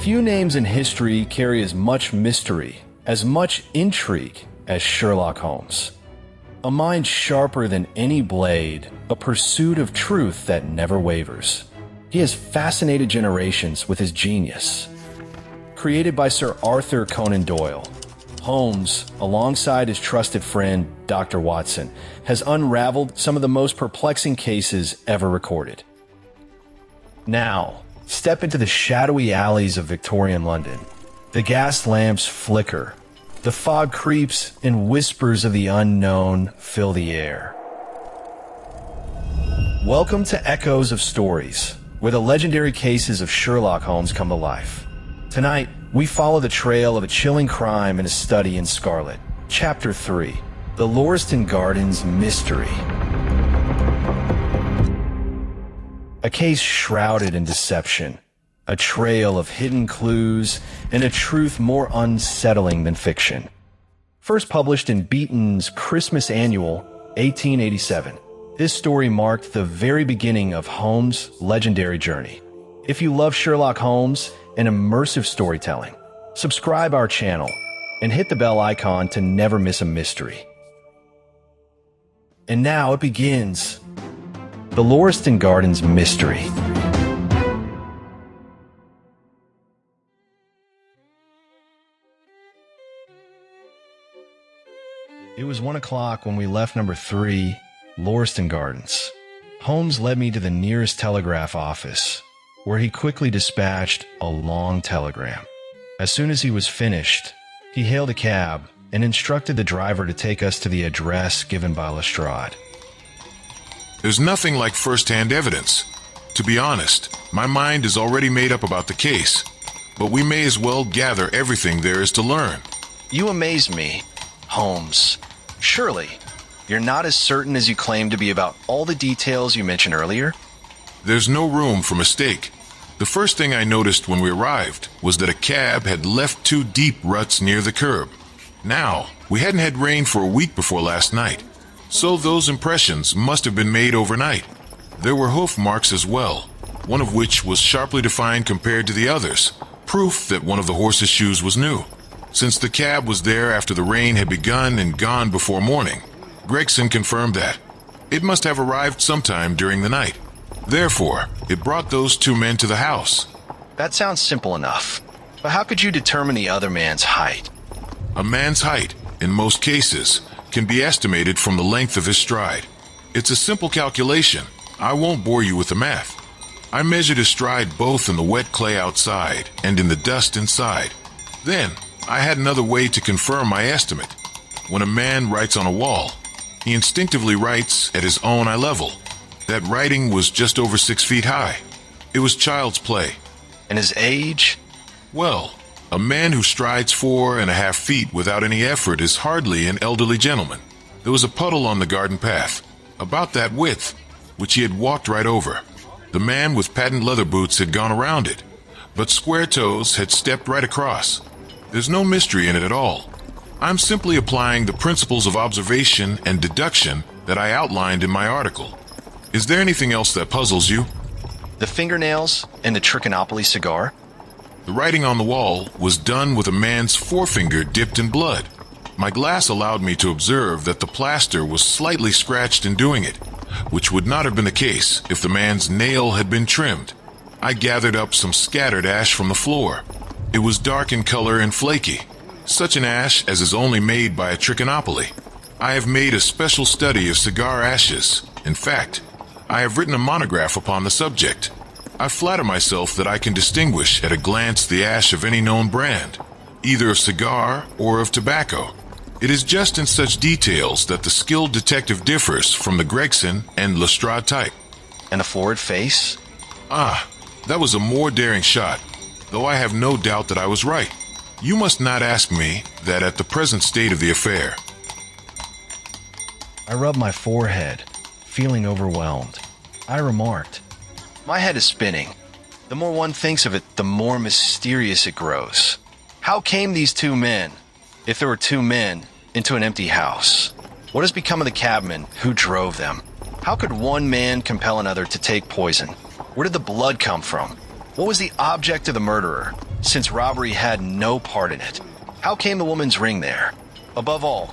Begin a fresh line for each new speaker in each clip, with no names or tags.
Few names in history carry as much mystery, as much intrigue as Sherlock Holmes. A mind sharper than any blade, a pursuit of truth that never wavers. He has fascinated generations with his genius. Created by Sir Arthur Conan Doyle, Holmes, alongside his trusted friend, Dr. Watson, has unraveled some of the most perplexing cases ever recorded. Now, step into the shadowy alleys of Victorian London. The gas lamps flicker. The fog creeps and whispers of the unknown fill the air. Welcome to Echoes of Stories, where the legendary cases of Sherlock Holmes come to life. Tonight, we follow the trail of a chilling crime and a study in Scarlet. Chapter 3, The Lauriston Gardens Mystery. A case shrouded in deception, a trail of hidden clues, and a truth more unsettling than fiction. First published in Beaton's Christmas Annual, 1887, this story marked the very beginning of Holmes' legendary journey. If you love Sherlock Holmes and immersive storytelling, subscribe our channel and hit the bell icon to never miss a mystery. And now it begins. The Lauriston Gardens Mystery. It was 1 o'clock when we left number 3, Lauriston Gardens. Holmes led me to the nearest telegraph office, where he quickly dispatched a long telegram. As soon as he was finished, he hailed a cab and instructed the driver to take us to the address given by Lestrade.
There's nothing like first-hand evidence. To be honest, my mind is already made up about the case, but we may as well gather everything there is to learn.
You amaze me, Holmes. Surely, you're not as certain as you claim to be about all the details you mentioned earlier?
There's no room for mistake. The first thing I noticed when we arrived was that a cab had left 2 deep ruts near the curb. Now, we hadn't had rain for a week before last night, so those impressions must have been made overnight. There were hoof marks as well, one of which was sharply defined compared to the others, proof that one of the horse's shoes was new. Since the cab was there after the rain had begun and gone before morning, Gregson confirmed that. It must have arrived sometime during the night. Therefore, it brought those 2 men to the house.
That sounds simple enough. But how could you determine the other man's height?
A man's height, in most cases, can be estimated from the length of his stride. It's a simple calculation. I won't bore you with the math. I measured his stride both in the wet clay outside and in the dust inside. Then, I had another way to confirm my estimate. When a man writes on a wall, he instinctively writes at his own eye level. That writing was just over 6 feet high. It was child's play.
And his age?
Well, a man who strides 4.5 feet without any effort is hardly an elderly gentleman. There was a puddle on the garden path, about that width, which he had walked right over. The man with patent leather boots had gone around it, but Square Toes had stepped right across. There's no mystery in it at all. I'm simply applying the principles of observation and deduction that I outlined in my article. Is there anything else that puzzles you?
The fingernails and the Trichinopoly cigar?
The writing on the wall was done with a man's forefinger dipped in blood. My glass allowed me to observe that the plaster was slightly scratched in doing it, which would not have been the case if the man's nail had been trimmed. I gathered up some scattered ash from the floor. It was dark in color and flaky, such an ash as is only made by a Trichinopoly. I have made a special study of cigar ashes. In fact, I have written a monograph upon the subject. I flatter myself that I can distinguish at a glance the ash of any known brand, either of cigar or of tobacco. It is just in such details that the skilled detective differs from the Gregson and Lestrade type.
And a forward face?
Ah, that was a more daring shot, though I have no doubt that I was right. You must not ask me that at the present state of the affair.
I rubbed my forehead, feeling overwhelmed. I remarked, "My head is spinning. The more one thinks of it, the more mysterious it grows. How came these 2 men, if there were 2 men, into an empty house? What has become of the cabman who drove them? How could one man compel another to take poison? Where did the blood come from? What was the object of the murderer? since robbery had no part in it. How came the woman's ring there? Above all,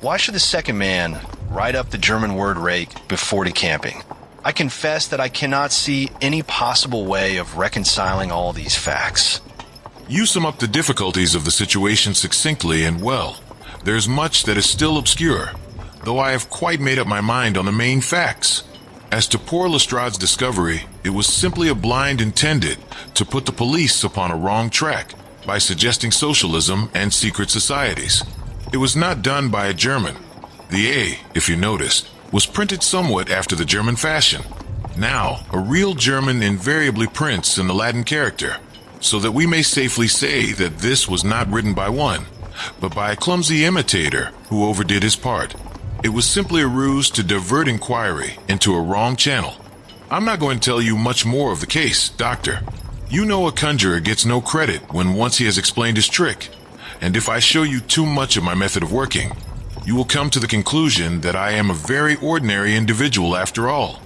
why should the second man write up the German word rake before decamping? I confess that I cannot see any possible way of reconciling all these facts.
You sum up the difficulties of the situation succinctly and well. There's much that is still obscure, though I have quite made up my mind on the main facts. As to poor Lestrade's discovery, it was simply a blind intended to put the police upon a wrong track by suggesting socialism and secret societies. It was not done by a German. The A, if you noticed, was printed somewhat after the German fashion. Now, a real German invariably prints in the Latin character, so that we may safely say that this was not written by one, but by a clumsy imitator who overdid his part. It was simply a ruse to divert inquiry into a wrong channel. I'm not going to tell you much more of the case, Doctor. You know a conjurer gets no credit when once he has explained his trick, and if I show you too much of my method of working, you will come to the conclusion that I am a very ordinary individual after all.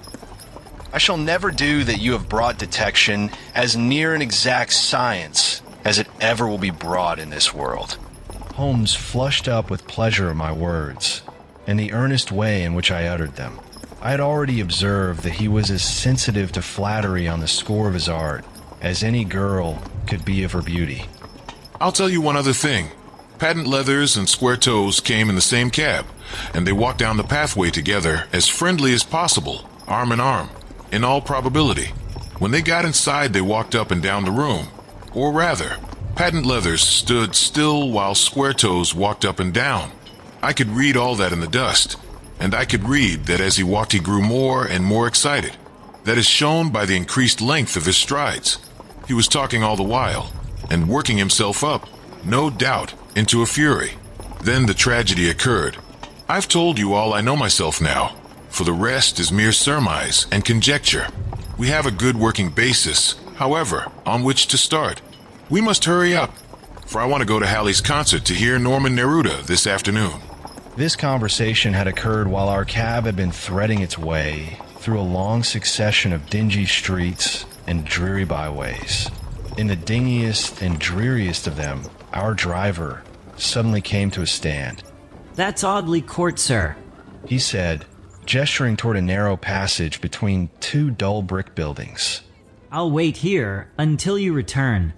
I shall never do that you have brought detection as near an exact science as it ever will be brought in this world. Holmes flushed up with pleasure at my words, and the earnest way in which I uttered them. I had already observed that he was as sensitive to flattery on the score of his art as any girl could be of her beauty.
I'll tell you one other thing. Patent leathers and square toes came in the same cab, and they walked down the pathway together as friendly as possible, arm in arm, in all probability. When they got inside, they walked up and down the room. Or rather, Patent leathers stood still while square toes walked up and down. I could read all that in the dust, and I could read that as he walked he grew more and more excited. That is shown by the increased length of his strides. He was talking all the while, and working himself up, no doubt, into a fury. Then the tragedy occurred. I've told you all I know myself now, for the rest is mere surmise and conjecture. We have a good working basis, however, on which to start. We must hurry up, for I want to go to Halley's concert to hear Norman Neruda this afternoon.
This conversation had occurred while our cab had been threading its way through a long succession of dingy streets and dreary byways. In the dingiest and dreariest of them, our driver suddenly came to a stand.
"That's Audley Court, sir,"
he said, gesturing toward a narrow passage between two dull brick buildings.
"I'll wait here until you return."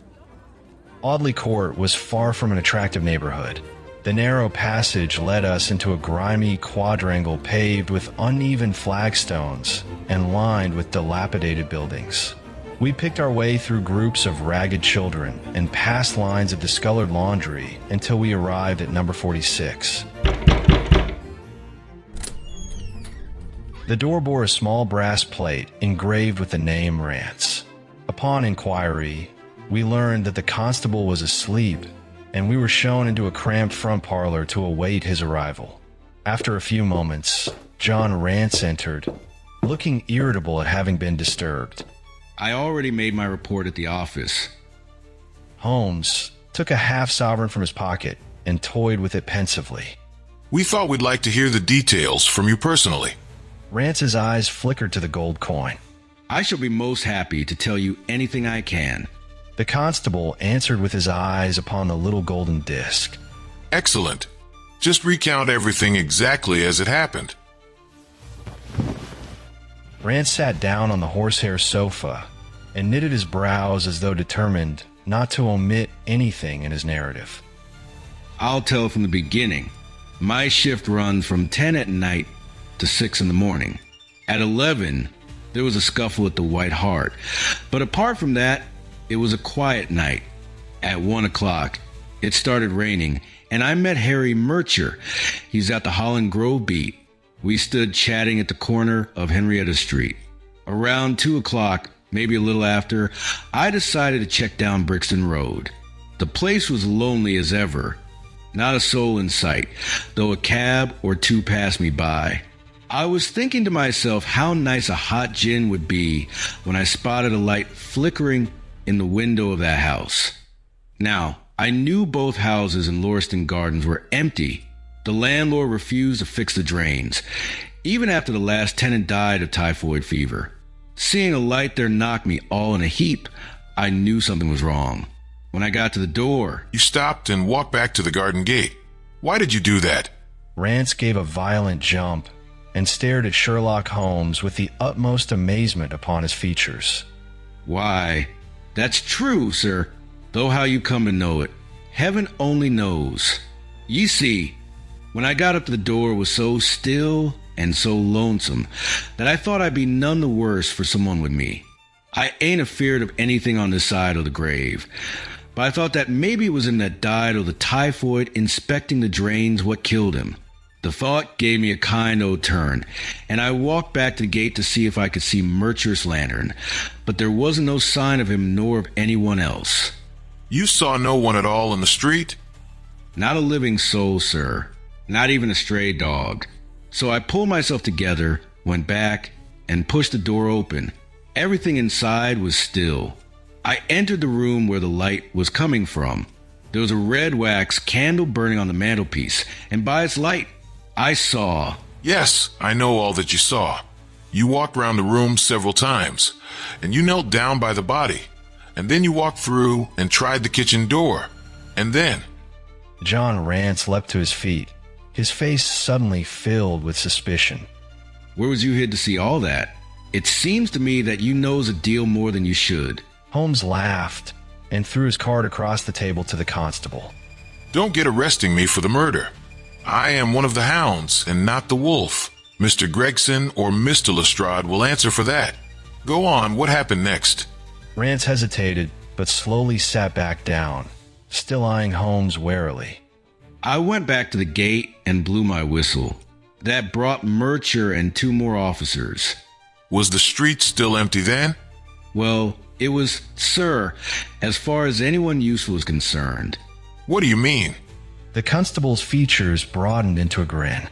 Audley Court was far from an attractive neighborhood. The narrow passage led us into a grimy quadrangle paved with uneven flagstones and lined with dilapidated buildings. We picked our way through groups of ragged children and past lines of discolored laundry until we arrived at number 46. The door bore a small brass plate engraved with the name Rance. Upon inquiry, we learned that the constable was asleep, and we were shown into a cramped front parlor to await his arrival. After a few moments, John Rance entered, looking irritable at having been disturbed.
"I already made my report at the office."
Holmes took a half-sovereign from his pocket and toyed with it pensively.
We thought we'd like to hear the details from you personally.
Rance's eyes flickered to the gold coin.
"I shall be most happy to tell you anything I can."
The constable answered with his eyes upon the little golden disc.
Excellent. Just recount everything exactly as it happened.
Rance sat down on the horsehair sofa and knitted his brows as though determined not to omit anything in his narrative.
"I'll tell from the beginning. My shift runs from 10 at night to 6 in the morning. At 11, there was a scuffle at the White Hart. But apart from that, it was a quiet night. At 1 o'clock, it started raining, and I met Harry Murcher. He's at the Holland Grove beat. We stood chatting at the corner of Henrietta Street. Around 2 o'clock, maybe a little after, I decided to check down Brixton Road. The place was lonely as ever. Not a soul in sight, though a cab or two passed me by. I was thinking to myself how nice a hot gin would be when I spotted a light flickering in the window of that house. Now, I knew both houses in Lauriston Gardens were empty. The landlord refused to fix the drains, even after the last tenant died of typhoid fever. Seeing a light there knocked me all in a heap. I knew something was wrong. When I got to the door,
You stopped and walked back to the garden gate. Why did you do that?
Rance gave a violent jump and stared at Sherlock Holmes with the utmost amazement upon his features.
why, that's true, sir, though how you come to know it, heaven only knows. Ye see, when I got up to the door, it was so still and so lonesome that I thought I'd be none the worse for someone with me. I ain't afeard of anything on this side of the grave, but I thought that maybe it was him that died of the typhoid inspecting the drains what killed him. The thought gave me a kind o' turn, and I walked back to the gate to see if I could see Murcher's lantern, but there wasn't no sign of him nor of anyone else.
You saw no one at all in the street?
Not a living soul, sir. Not even a stray dog. So I pulled myself together, went back, and pushed the door open. Everything inside was still. I entered the room where the light was coming from. There was a red wax candle burning on the mantelpiece, and by its light, I saw.
Yes, I know all that you saw. You walked round the room several times, and you knelt down by the body, and then you walked through and tried the kitchen door, and then...
John Rance leapt to his feet, his face suddenly filled with suspicion.
Where was you hid to see all that? It seems to me that you knows a deal more than you should.
Holmes laughed and threw his card across the table to the constable.
Don't get arresting me for the murder. I am one of the hounds and not the wolf. Mr. Gregson or Mr. Lestrade will answer for that. Go on, what happened next?
Rance hesitated, but slowly sat back down, still eyeing Holmes warily.
I went back to the gate and blew my whistle. That brought Murcher and 2 more officers.
Was the street still empty then?
Well, it was, sir, as far as anyone useful is concerned.
What do you mean?
The constable's features broadened into a grin.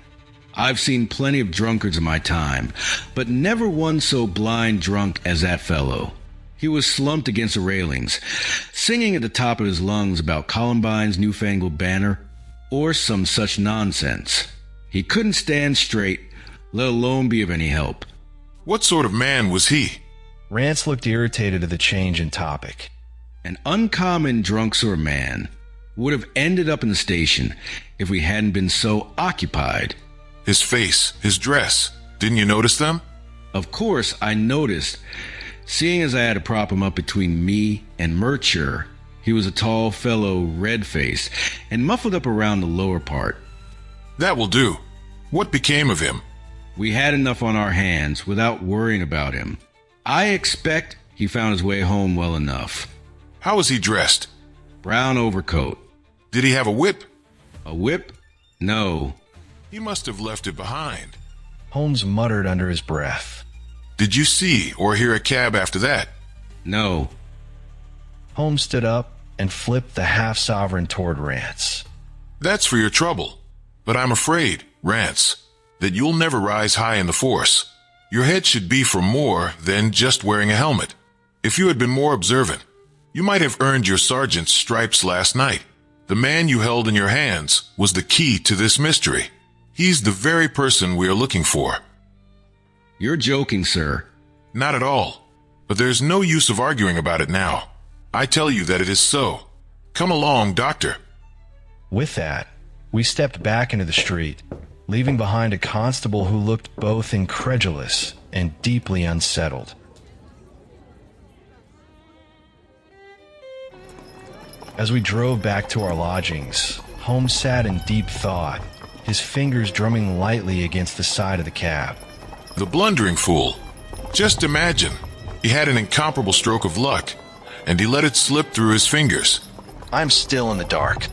I've seen plenty of drunkards in my time, but never one so blind drunk as that fellow. He was slumped against the railings, singing at the top of his lungs about Columbine's newfangled banner, or some such nonsense. He couldn't stand straight, let alone be of any help.
What sort of man was he?
Rance looked irritated at the change in topic.
An uncommon drunk sort of man. Would have ended up in the station if we hadn't been so occupied.
His face, his dress, didn't you notice them?
Of course, I noticed. Seeing as I had to prop him up between me and Murcher, he was a tall fellow, red-faced, and muffled up around the lower part.
That will do. What became of him?
We had enough on our hands without worrying about him. I expect he found his way home well enough.
How was he dressed?
Brown overcoat.
Did he have a whip?
A whip? No.
He must have left it behind.
Holmes muttered under his breath.
Did you see or hear a cab after that?
No.
Holmes stood up and flipped the half-sovereign toward Rance.
That's for your trouble. But I'm afraid, Rance, that you'll never rise high in the force. Your head should be for more than just wearing a helmet. If you had been more observant, you might have earned your sergeant's stripes last night. The man you held in your hands was the key to this mystery. He's the very person we are looking for.
You're joking, sir.
Not at all. But there's no use of arguing about it now. I tell you that it is so. Come along, Doctor.
With that, we stepped back into the street, leaving behind a constable who looked both incredulous and deeply unsettled. As we drove back to our lodgings, Holmes sat in deep thought, his fingers drumming lightly against the side of the cab.
The blundering fool. Just imagine. He had an incomparable stroke of luck, and he let it slip through his fingers.
I'm still in the dark.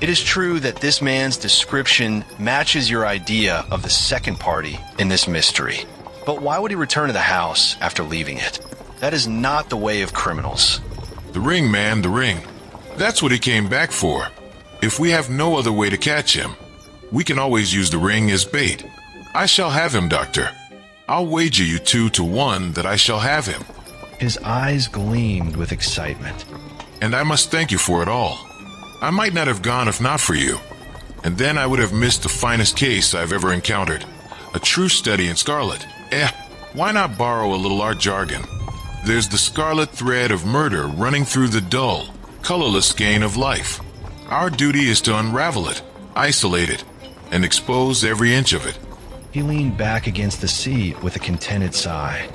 It is true that this man's description matches your idea of the second party in this mystery. But why would he return to the house after leaving it? That is not the way of criminals.
The ring, man, the ring. That's what he came back for. If we have no other way to catch him, we can always use the ring as bait. I shall have him, Doctor. I'll wager you 2 to 1 that I shall have him.
His eyes gleamed with excitement.
And I must thank you for it all. I might not have gone if not for you. And then I would have missed the finest case I've ever encountered. A true study in Scarlet. Why not borrow a little art jargon? There's the scarlet thread of murder running through the dull, colorless skein of life. Our duty is to unravel it, isolate it, and expose every inch of it.
He leaned back against the seat with a contented sigh.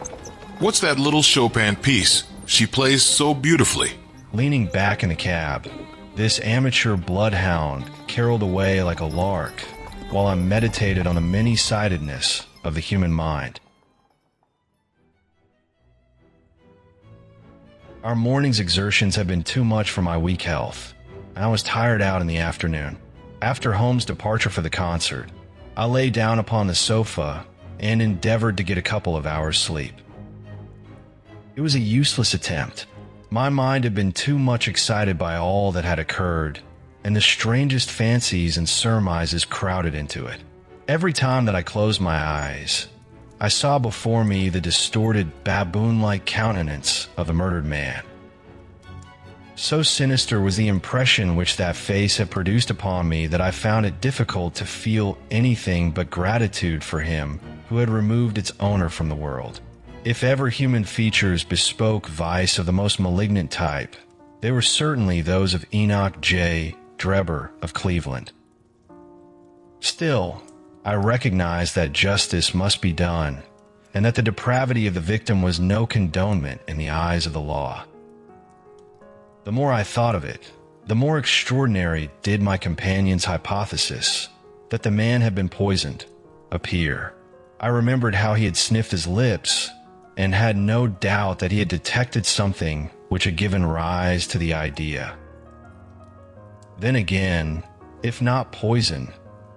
What's that little Chopin piece she plays so beautifully?
Leaning back in the cab, this amateur bloodhound caroled away like a lark while I meditated on the many-sidedness of the human mind. Our morning's exertions had been too much for my weak health, and I was tired out in the afternoon. After Holmes' departure for the concert, I lay down upon the sofa and endeavored to get a couple of hours' sleep. It was a useless attempt. My mind had been too much excited by all that had occurred, and the strangest fancies and surmises crowded into it. Every time that I closed my eyes, I saw before me the distorted, baboon-like countenance of the murdered man. So sinister was the impression which that face had produced upon me that I found it difficult to feel anything but gratitude for him who had removed its owner from the world. If ever human features bespoke vice of the most malignant type, they were certainly those of Enoch J. Drebber of Cleveland. Still, I recognized that justice must be done, and that the depravity of the victim was no condonement in the eyes of the law. The more I thought of it, the more extraordinary did my companion's hypothesis that the man had been poisoned appear. I remembered how he had sniffed his lips, and had no doubt that he had detected something which had given rise to the idea. Then again, if not poison,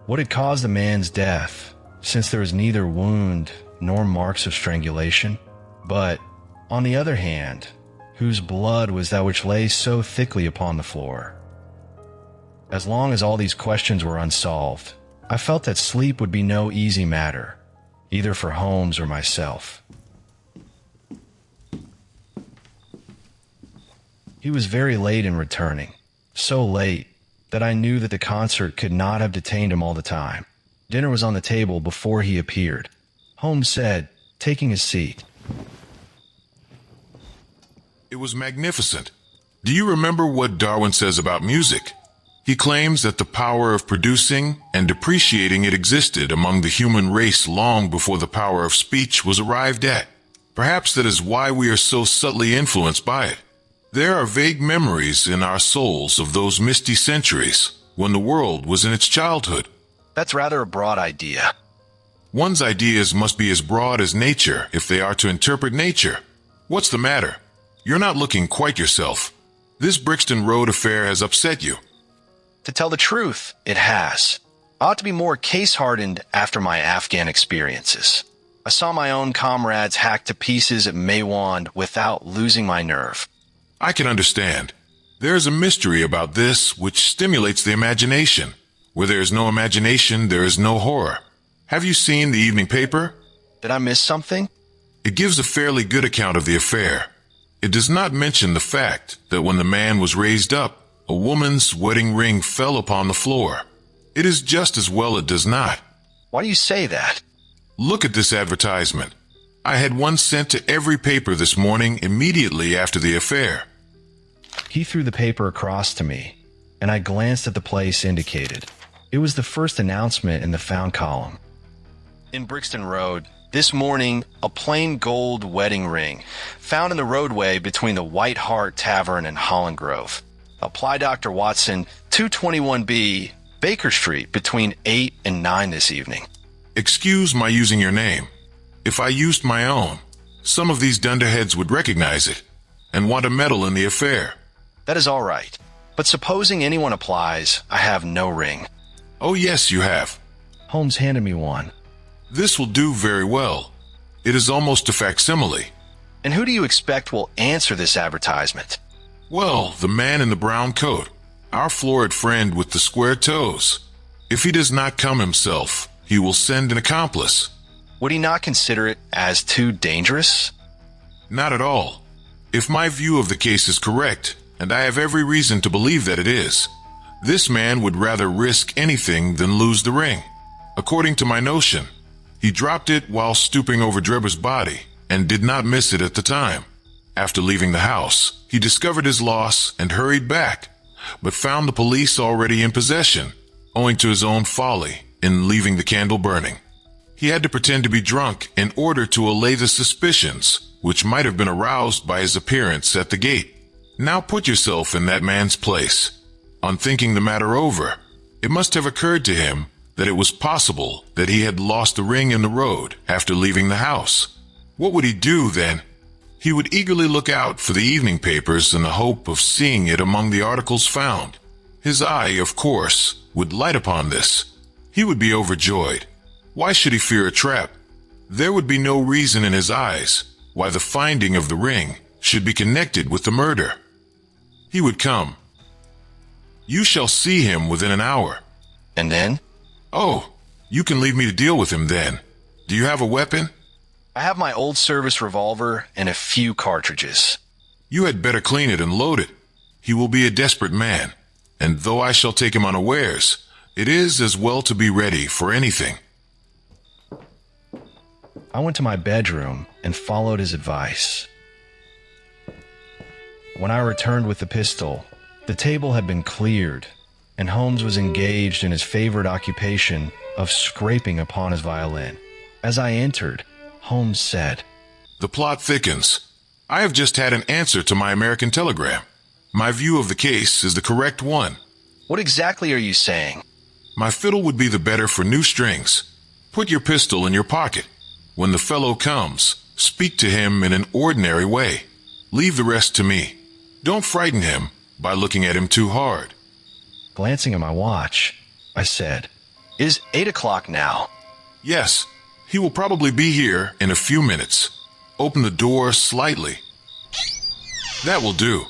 what had caused the man's death, since there was neither wound nor marks of strangulation? But, on the other hand, whose blood was that which lay so thickly upon the floor? As long as all these questions were unsolved, I felt that sleep would be no easy matter, either for Holmes or myself. He was very late in returning, so late that I knew that the concert could not have detained him all the time. Dinner was on the table before he appeared. Holmes said, taking his seat,
It was magnificent. Do you remember what Darwin says about music? He claims that the power of producing and depreciating it existed among the human race long before the power of speech was arrived at. Perhaps that is why we are so subtly influenced by it. There are vague memories in our souls of those misty centuries when the world was in its childhood.
That's rather a broad idea.
One's ideas must be as broad as nature if they are to interpret nature. What's the matter? You're not looking quite yourself. This Brixton Road affair has upset you.
To tell the truth, it has. I ought to be more case-hardened after my Afghan experiences. I saw my own comrades hacked to pieces at Maywand without losing my nerve.
I can understand. There is a mystery about this which stimulates the imagination. Where there is no imagination, there is no horror. Have you seen the evening paper?
Did I miss something?
It gives a fairly good account of the affair. It does not mention the fact that when the man was raised up, a woman's wedding ring fell upon the floor. It is just as well it does not.
Why do you say that?
Look at this advertisement. I had one sent to every paper this morning immediately after the affair.
He threw the paper across to me, and I glanced at the place indicated. It was the first announcement in the found column. In Brixton Road, this morning, a plain gold wedding ring found in the roadway between the White Hart Tavern and Holland Grove. Apply Dr. Watson, 221B, Baker Street, between 8 and 9 this evening.
Excuse my using your name. If I used my own, some of these dunderheads would recognize it and want a medal in the affair.
That is all right. But supposing anyone applies, I have no ring.
Oh yes, you have.
Holmes handed me one.
This will do very well. It is almost a facsimile.
And who do you expect will answer this advertisement?
Well, the man in the brown coat, our florid friend with the square toes. If he does not come himself, he will send an accomplice.
Would he not consider it as too dangerous?
Not at all. If my view of the case is correct, and I have every reason to believe that it is, this man would rather risk anything than lose the ring. According to my notion, he dropped it while stooping over Drebber's body and did not miss it at the time. After leaving the house, he discovered his loss and hurried back, but found the police already in possession, owing to his own folly in leaving the candle burning. He had to pretend to be drunk in order to allay the suspicions which might have been aroused by his appearance at the gate. Now put yourself in that man's place. On thinking the matter over, it must have occurred to him that it was possible that he had lost the ring in the road after leaving the house. What would he do then? He would eagerly look out for the evening papers in the hope of seeing it among the articles found. His eye, of course, would light upon this. He would be overjoyed. Why should he fear a trap? There would be no reason in his eyes why the finding of the ring should be connected with the murder. He would come. You shall see him within an hour.
And then?
Oh, you can leave me to deal with him then. Do you have a weapon?
I have my old service revolver and a few cartridges.
You had better clean it and load it. He will be a desperate man, and though I shall take him unawares, it is as well to be ready for anything.
I went to my bedroom and followed his advice. When I returned with the pistol, the table had been cleared, and Holmes was engaged in his favorite occupation of scraping upon his violin. As I entered, Holmes said,
The plot thickens. I have just had an answer to my American telegram. My view of the case is the correct one.
What exactly are you saying?
My fiddle would be the better for new strings. Put your pistol in your pocket. When the fellow comes, speak to him in an ordinary way. Leave the rest to me. Don't frighten him by looking at him too hard.
Glancing at my watch, I said, Is 8 o'clock now?
Yes, he will probably be here in a few minutes. Open the door slightly. That will do.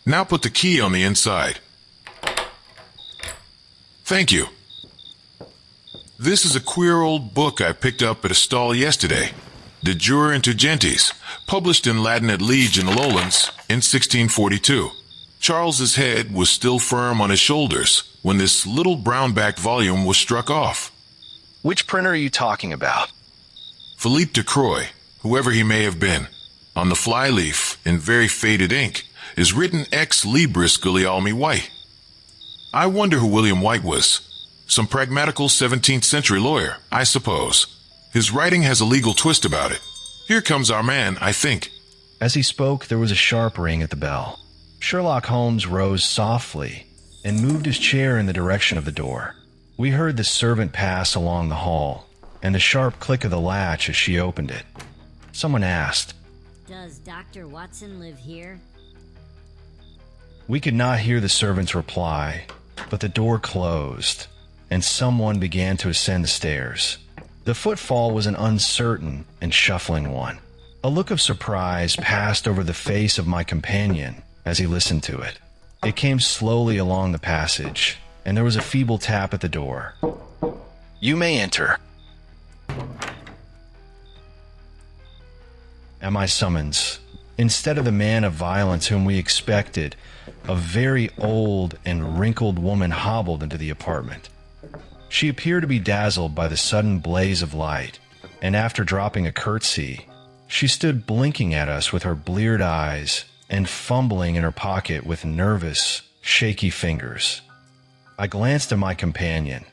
Now put the key on the inside. Thank you. This is a queer old book I picked up at a stall yesterday. De Jure Intelligentes, published in Latin at Liege in the Lowlands in 1642. Charles's head was still firm on his shoulders when this little brown-backed volume was struck off.
Which printer are you talking about?
Philippe de Croix, whoever he may have been. On the flyleaf, in very faded ink, is written Ex Libris Guglielmi White. I wonder who William White was. Some pragmatical 17th century lawyer, I suppose. His writing has a legal twist about it. Here comes our man, I think.
As he spoke, there was a sharp ring at the bell. Sherlock Holmes rose softly and moved his chair in the direction of the door. We heard the servant pass along the hall, and the sharp click of the latch as she opened it. Someone asked,
Does Dr. Watson live here?
We could not hear the servant's reply, but the door closed, and someone began to ascend the stairs. The footfall was an uncertain and shuffling one. A look of surprise passed over the face of my companion as he listened to it. It came slowly along the passage, and there was a feeble tap at the door. You may enter. At my summons, instead of the man of violence whom we expected, a very old and wrinkled woman hobbled into the apartment. She appeared to be dazzled by the sudden blaze of light, and after dropping a curtsy, she stood blinking at us with her bleared eyes and fumbling in her pocket with nervous, shaky fingers. I glanced at my companion,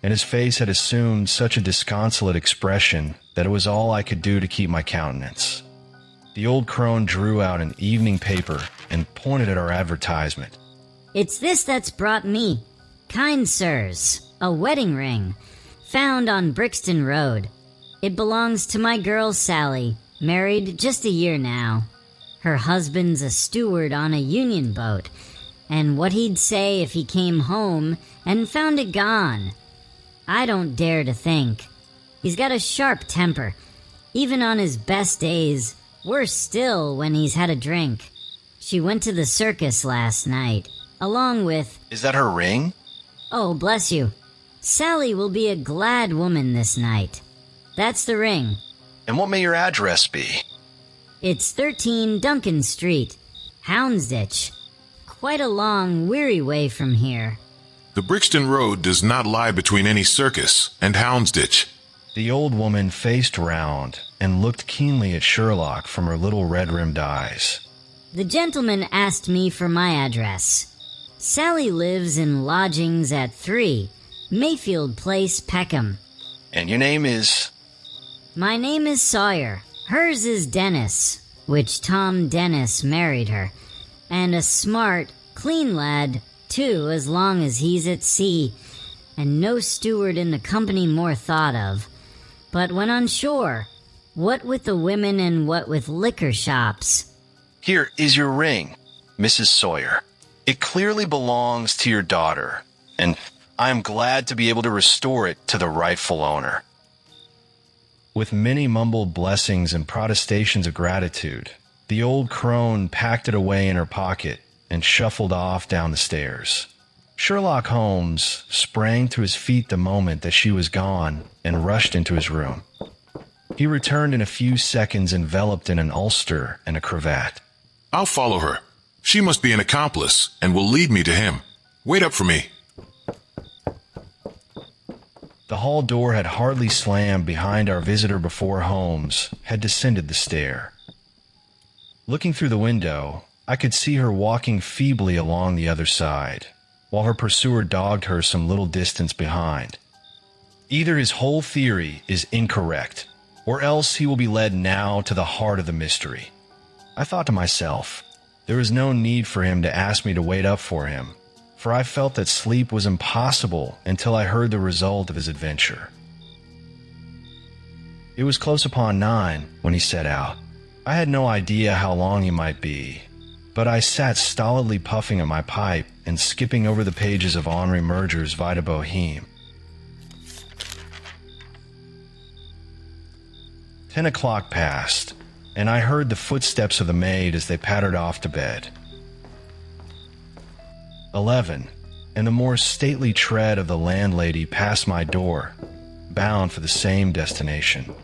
and his face had assumed such a disconsolate expression that it was all I could do to keep my countenance. The old crone drew out an evening paper and pointed at our advertisement.
It's this that's brought me. Kind sirs, a wedding ring, found on Brixton Road. It belongs to my girl Sally, married just a year now. Her husband's a steward on a union boat, and what he'd say if he came home and found it gone. I don't dare to think. He's got a sharp temper, even on his best days, worse still when he's had a drink. She went to the circus last night, along with...
Is that her ring?
Oh, bless you. Sally will be a glad woman this night. That's the ring.
And what may your address be?
It's 13 Duncan Street, Houndsditch. Quite a long, weary way from here.
The Brixton Road does not lie between any circus and Houndsditch.
The old woman faced round and looked keenly at Sherlock from her little red-rimmed eyes.
The gentleman asked me for my address. Sally lives in lodgings at 3, Mayfield Place, Peckham.
And your name is?
My name is Sawyer. Hers is Dennis, which Tom Dennis married her. And a smart, clean lad, too, as long as he's at sea. And no steward in the company more thought of. But when on shore, what with the women and what with liquor shops.
Here is your ring, Mrs. Sawyer. It clearly belongs to your daughter, and I am glad to be able to restore it to the rightful owner. With many mumbled blessings and protestations of gratitude, the old crone packed it away in her pocket and shuffled off down the stairs. Sherlock Holmes sprang to his feet the moment that she was gone and rushed into his room. He returned in a few seconds enveloped in an ulster and a cravat.
I'll follow her. She must be an accomplice and will lead me to him. Wait up for me.
The hall door had hardly slammed behind our visitor before Holmes had descended the stair. Looking through the window, I could see her walking feebly along the other side, while her pursuer dogged her some little distance behind. Either his whole theory is incorrect, or else he will be led now to the heart of the mystery. I thought to myself, there was no need for him to ask me to wait up for him, for I felt that sleep was impossible until I heard the result of his adventure. It was close upon 9 when he set out. I had no idea how long he might be, but I sat stolidly puffing at my pipe and skipping over the pages of Henri Merger's Vita Boheme. 10 o'clock passed, and I heard the footsteps of the maid as they pattered off to bed. 11, and the more stately tread of the landlady passed my door, bound for the same destination.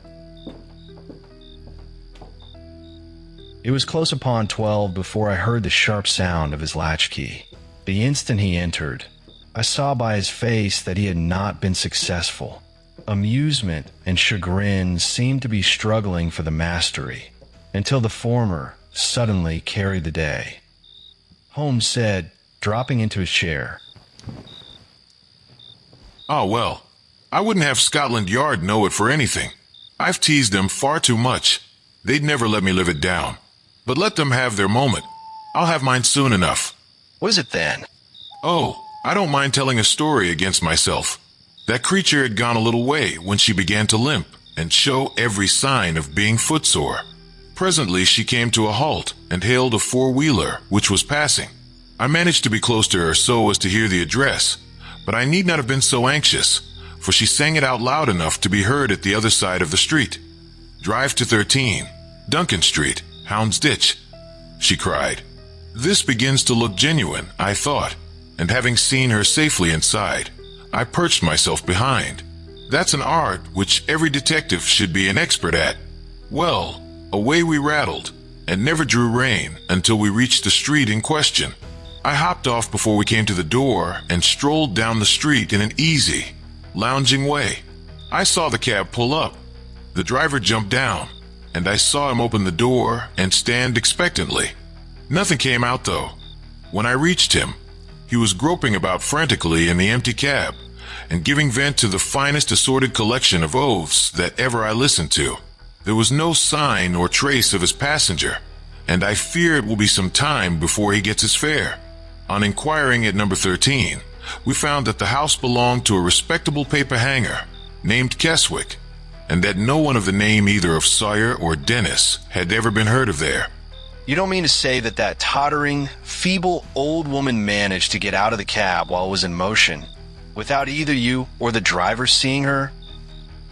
It was close upon 12 before I heard the sharp sound of his latchkey. The instant he entered, I saw by his face that he had not been successful. Amusement and chagrin seemed to be struggling for the mastery, until the former suddenly carried the day. Holmes said, dropping into his chair,
Oh, well, I wouldn't have Scotland Yard know it for anything. I've teased them far too much. They'd never let me live it down. But let them have their moment. I'll have mine soon enough.
What is it then?
Oh, I don't mind telling a story against myself. That creature had gone a little way when she began to limp and show every sign of being footsore. Presently she came to a halt and hailed a four-wheeler which was passing. I managed to be close to her so as to hear the address, but I need not have been so anxious, for she sang it out loud enough to be heard at the other side of the street. Drive to 13, Duncan Street, Houndsditch, she cried. This begins to look genuine, I thought, and having seen her safely inside, I perched myself behind. That's an art which every detective should be an expert at. Well, away we rattled, and never drew rein until we reached the street in question. I hopped off before we came to the door and strolled down the street in an easy, lounging way. I saw the cab pull up. The driver jumped down, and I saw him open the door and stand expectantly. Nothing came out, though. When I reached him, he was groping about frantically in the empty cab and giving vent to the finest assorted collection of oaths that ever I listened to. There was no sign or trace of his passenger, and I fear it will be some time before he gets his fare. On inquiring at number 13, we found that the house belonged to a respectable paper hanger named Keswick, and that no one of the name either of Sawyer or Dennis had ever been heard of there.
You don't mean to say that that tottering, feeble old woman managed to get out of the cab while it was in motion, without either you or the driver seeing her?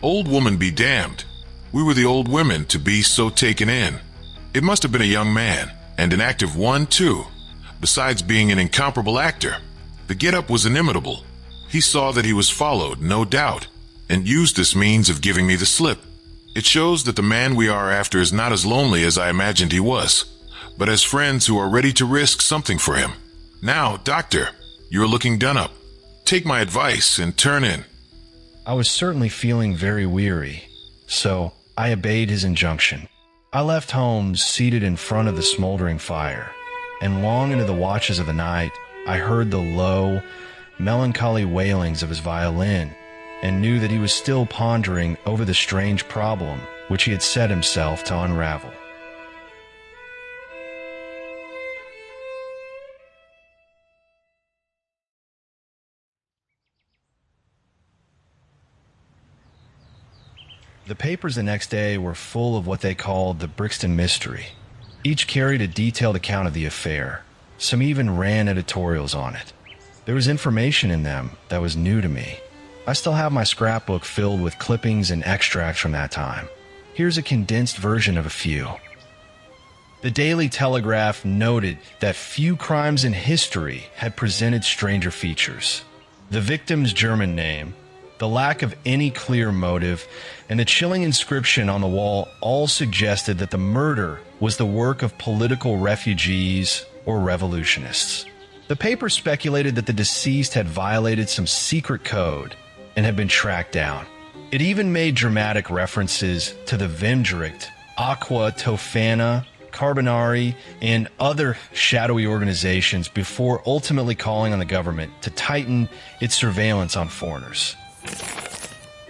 Old woman be damned. We were the old women to be so taken in. It must have been a young man, and an active one, too. Besides being an incomparable actor, the get-up was inimitable. He saw that he was followed, no doubt, and used this means of giving me the slip. It shows that the man we are after is not as lonely as I imagined he was, but has friends who are ready to risk something for him. Now, Doctor, you're looking done up. Take my advice and turn in.
I was certainly feeling very weary, so I obeyed his injunction. I left Holmes seated in front of the smoldering fire, and long into the watches of the night, I heard the low, melancholy wailings of his violin, and knew that he was still pondering over the strange problem which he had set himself to unravel. The papers the next day were full of what they called the Brixton mystery. Each carried a detailed account of the affair. Some even ran editorials on it. There was information in them that was new to me. I still have my scrapbook filled with clippings and extracts from that time. Here's a condensed version of a few. The Daily Telegraph noted that few crimes in history had presented stranger features. The victim's German name, the lack of any clear motive, and the chilling inscription on the wall all suggested that the murder was the work of political refugees or revolutionists. The paper speculated that the deceased had violated some secret code and had been tracked down. It even made dramatic references to the Vemdricht, Aqua Tofana, Carbonari, and other shadowy organizations before ultimately calling on the government to tighten its surveillance on foreigners.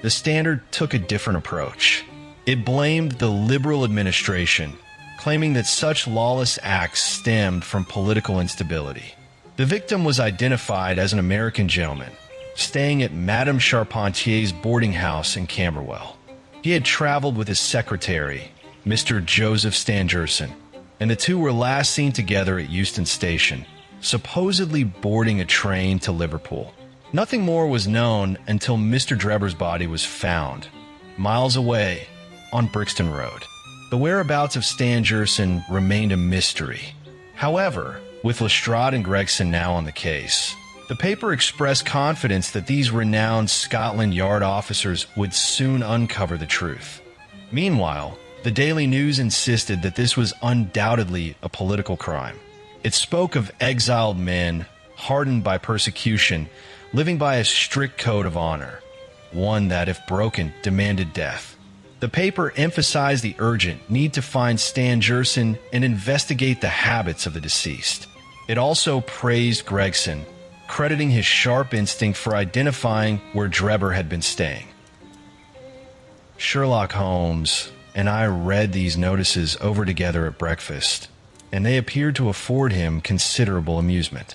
The Standard took a different approach. It blamed the Liberal administration, claiming that such lawless acts stemmed from political instability. The victim was identified as an American gentleman, staying at Madame Charpentier's boarding house in Camberwell. He had traveled with his secretary, Mr. Joseph Stangerson, and the two were last seen together at Euston Station, supposedly boarding a train to Liverpool. Nothing more was known until Mr. Drebber's body was found, miles away, on Brixton Road. The whereabouts of Stangerson remained a mystery. However, with Lestrade and Gregson now on the case, the paper expressed confidence that these renowned Scotland Yard officers would soon uncover the truth. Meanwhile, the Daily News insisted that this was undoubtedly a political crime. It spoke of exiled men, hardened by persecution, living by a strict code of honor, one that, if broken, demanded death. The paper emphasized the urgent need to find Stangerson and investigate the habits of the deceased. It also praised Gregson, crediting his sharp instinct for identifying where Drebber had been staying. Sherlock Holmes and I read these notices over together at breakfast, and they appeared to afford him considerable amusement.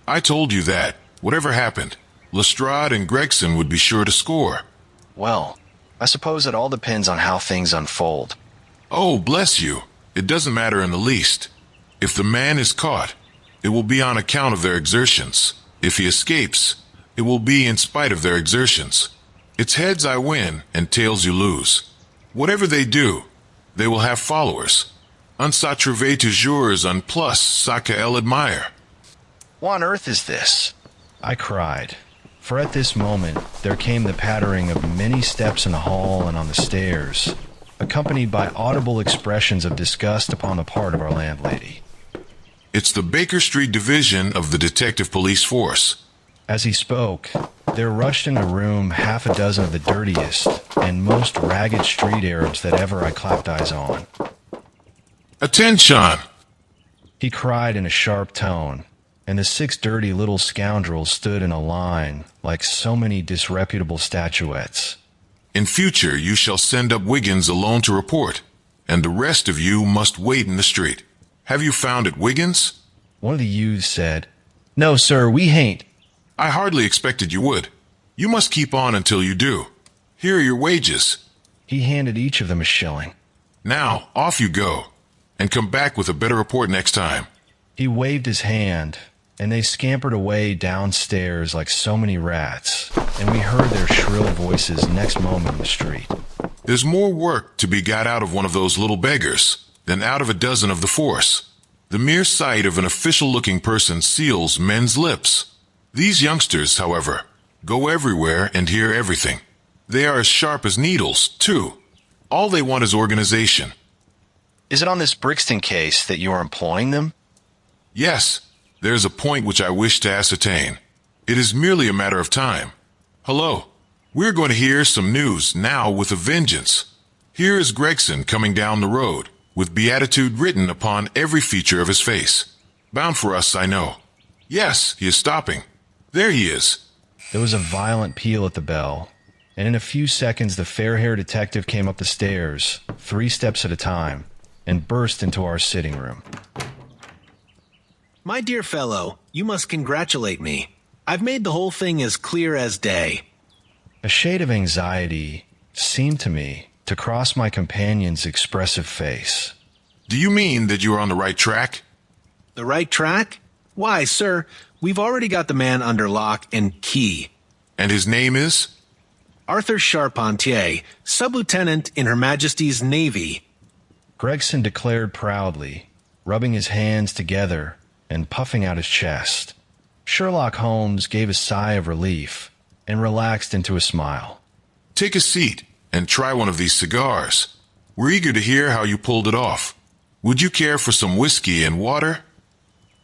I told you that, whatever happened, Lestrade and Gregson would be sure to score.
Well, I suppose it all depends on how things unfold.
Oh, bless you. It doesn't matter in the least. If the man is caught, it will be on account of their exertions. If he escapes, it will be in spite of their exertions. It's heads I win and tails you lose. Whatever they do, they will have followers. Un ça trouve toujours un plus ça qu'elle admire.
What on earth is this? I cried, for at this moment there came the pattering of many steps in the hall and on the stairs, accompanied by audible expressions of disgust upon the part of our landlady.
It's the Baker Street Division of the Detective Police Force.
As he spoke, there rushed into the room half a dozen of the dirtiest and most ragged street Arabs that ever I clapped eyes on.
Attention!
He cried in a sharp tone, and the 6 dirty little scoundrels stood in a line like so many disreputable statuettes.
In future, you shall send up Wiggins alone to report, and the rest of you must wait in the street. Have you found it, Wiggins?
One of the youths said, "No, sir, we hain't."
I hardly expected you would. You must keep on until you do. Here are your wages.
He handed each of them a shilling.
Now, off you go, and come back with a better report next time.
He waved his hand, and they scampered away downstairs like so many rats, and we heard their shrill voices next moment in the street.
There's more work to be got out of one of those little beggars than out of a dozen of the force. The mere sight of an official-looking person seals men's lips. These youngsters, however, go everywhere and hear everything. They are as sharp as needles, too. All they want is organization.
Is it on this Brixton case that you are employing them?
Yes, there is a point which I wish to ascertain. It is merely a matter of time. Hello, we're going to hear some news now with a vengeance. Here is Gregson coming down the road. with beatitude written upon every feature of his face. Bound for us, I know. Yes, he is stopping. There he is.
There was a violent peal at the bell, and in a few seconds the fair-haired detective came up the stairs, 3 steps at a time, and burst into our sitting room.
My dear fellow, you must congratulate me. I've made the whole thing as clear as day.
A shade of anxiety seemed to me to cross my companion's expressive face.
Do you mean that you are on the right track?
The right track? Why, sir, we've already got the man under lock and key.
And his name is?
Arthur Charpentier, sub-lieutenant in Her Majesty's Navy.
Gregson declared proudly, rubbing his hands together and puffing out his chest. Sherlock Holmes gave a sigh of relief and relaxed into a smile.
Take a seat and try one of these cigars. We're eager to hear how you pulled it off. Would you care for some whiskey and water?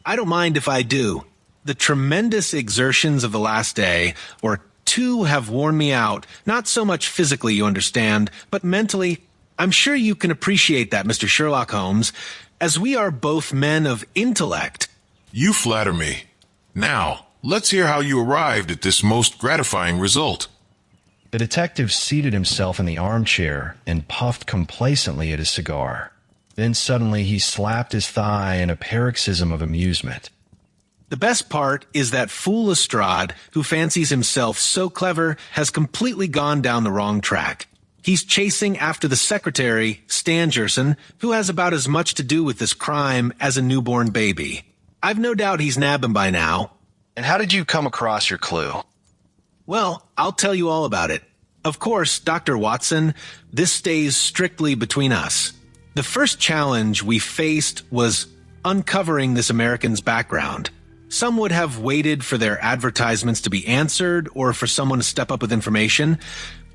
I don't mind if I do. The tremendous exertions of the last day or two have worn me out, not so much physically, you understand, but mentally. I'm sure you can appreciate that, Mr. Sherlock Holmes, as we are both men of intellect.
You flatter me. Now, let's hear how you arrived at this most gratifying result.
The detective seated himself in the armchair and puffed complacently at his cigar. Then suddenly he slapped his thigh in a paroxysm of amusement.
The best part is that fool Lestrade, who fancies himself so clever, has completely gone down the wrong track. He's chasing after the secretary, Stangerson, who has about as much to do with this crime as a newborn baby. I've no doubt he's nabbed him by now.
And how did you come across your clue?
Well, I'll tell you all about it. Of course, Dr. Watson, this stays strictly between us. The first challenge we faced was uncovering this American's background. Some would have waited for their advertisements to be answered or for someone to step up with information,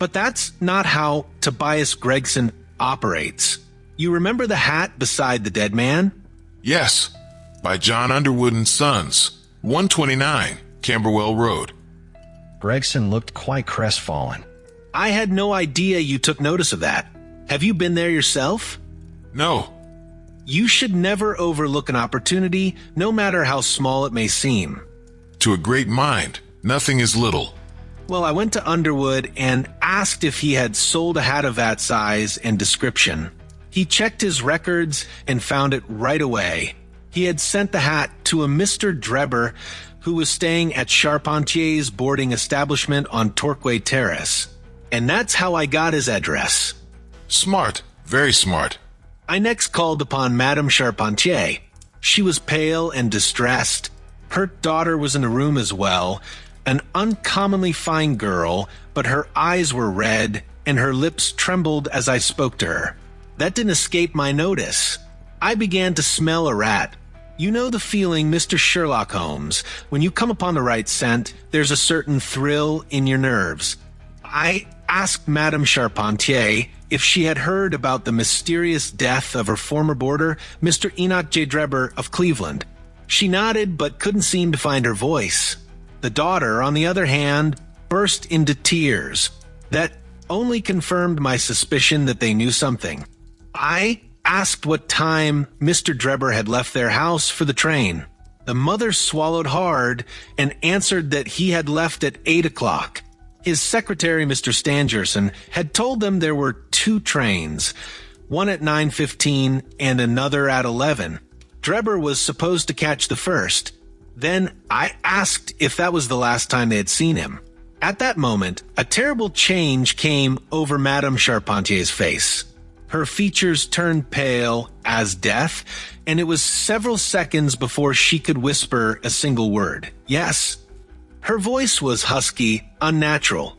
but that's not how Tobias Gregson operates. You remember the hat beside the dead man?
Yes, by John Underwood and Sons, 129 Camberwell Road.
Gregson looked quite crestfallen.
I had no idea you took notice of that. Have you been there yourself?
No.
You should never overlook an opportunity, no matter how small it may seem.
To a great mind, nothing is little.
Well, I went to Underwood and asked if he had sold a hat of that size and description. He checked his records and found it right away. He had sent the hat to a Mr. Drebber who was staying at Charpentier's boarding establishment on Torquay Terrace. And that's how I got his address.
Smart, very smart.
I next called upon Madame Charpentier. She was pale and distressed. Her daughter was in the room as well, an uncommonly fine girl, but her eyes were red and her lips trembled as I spoke to her. That didn't escape my notice. I began to smell a rat. You know the feeling, Mr. Sherlock Holmes. When you come upon the right scent, there's a certain thrill in your nerves. I asked Madame Charpentier if she had heard about the mysterious death of her former boarder, Mr. Enoch J. Drebber of Cleveland. She nodded but couldn't seem to find her voice. The daughter, on the other hand, burst into tears. That only confirmed my suspicion that they knew something. I asked what time Mr. Drebber had left their house for the train. The mother swallowed hard and answered that he had left at 8 o'clock. His secretary, Mr. Stangerson, had told them there were 2 trains, one at 9:15 and another at 11. Drebber was supposed to catch the first. Then I asked if that was the last time they had seen him. At that moment, a terrible change came over Madame Charpentier's face. Her features turned pale as death, and it was several seconds before she could whisper a single word. Yes. Her voice was husky, unnatural.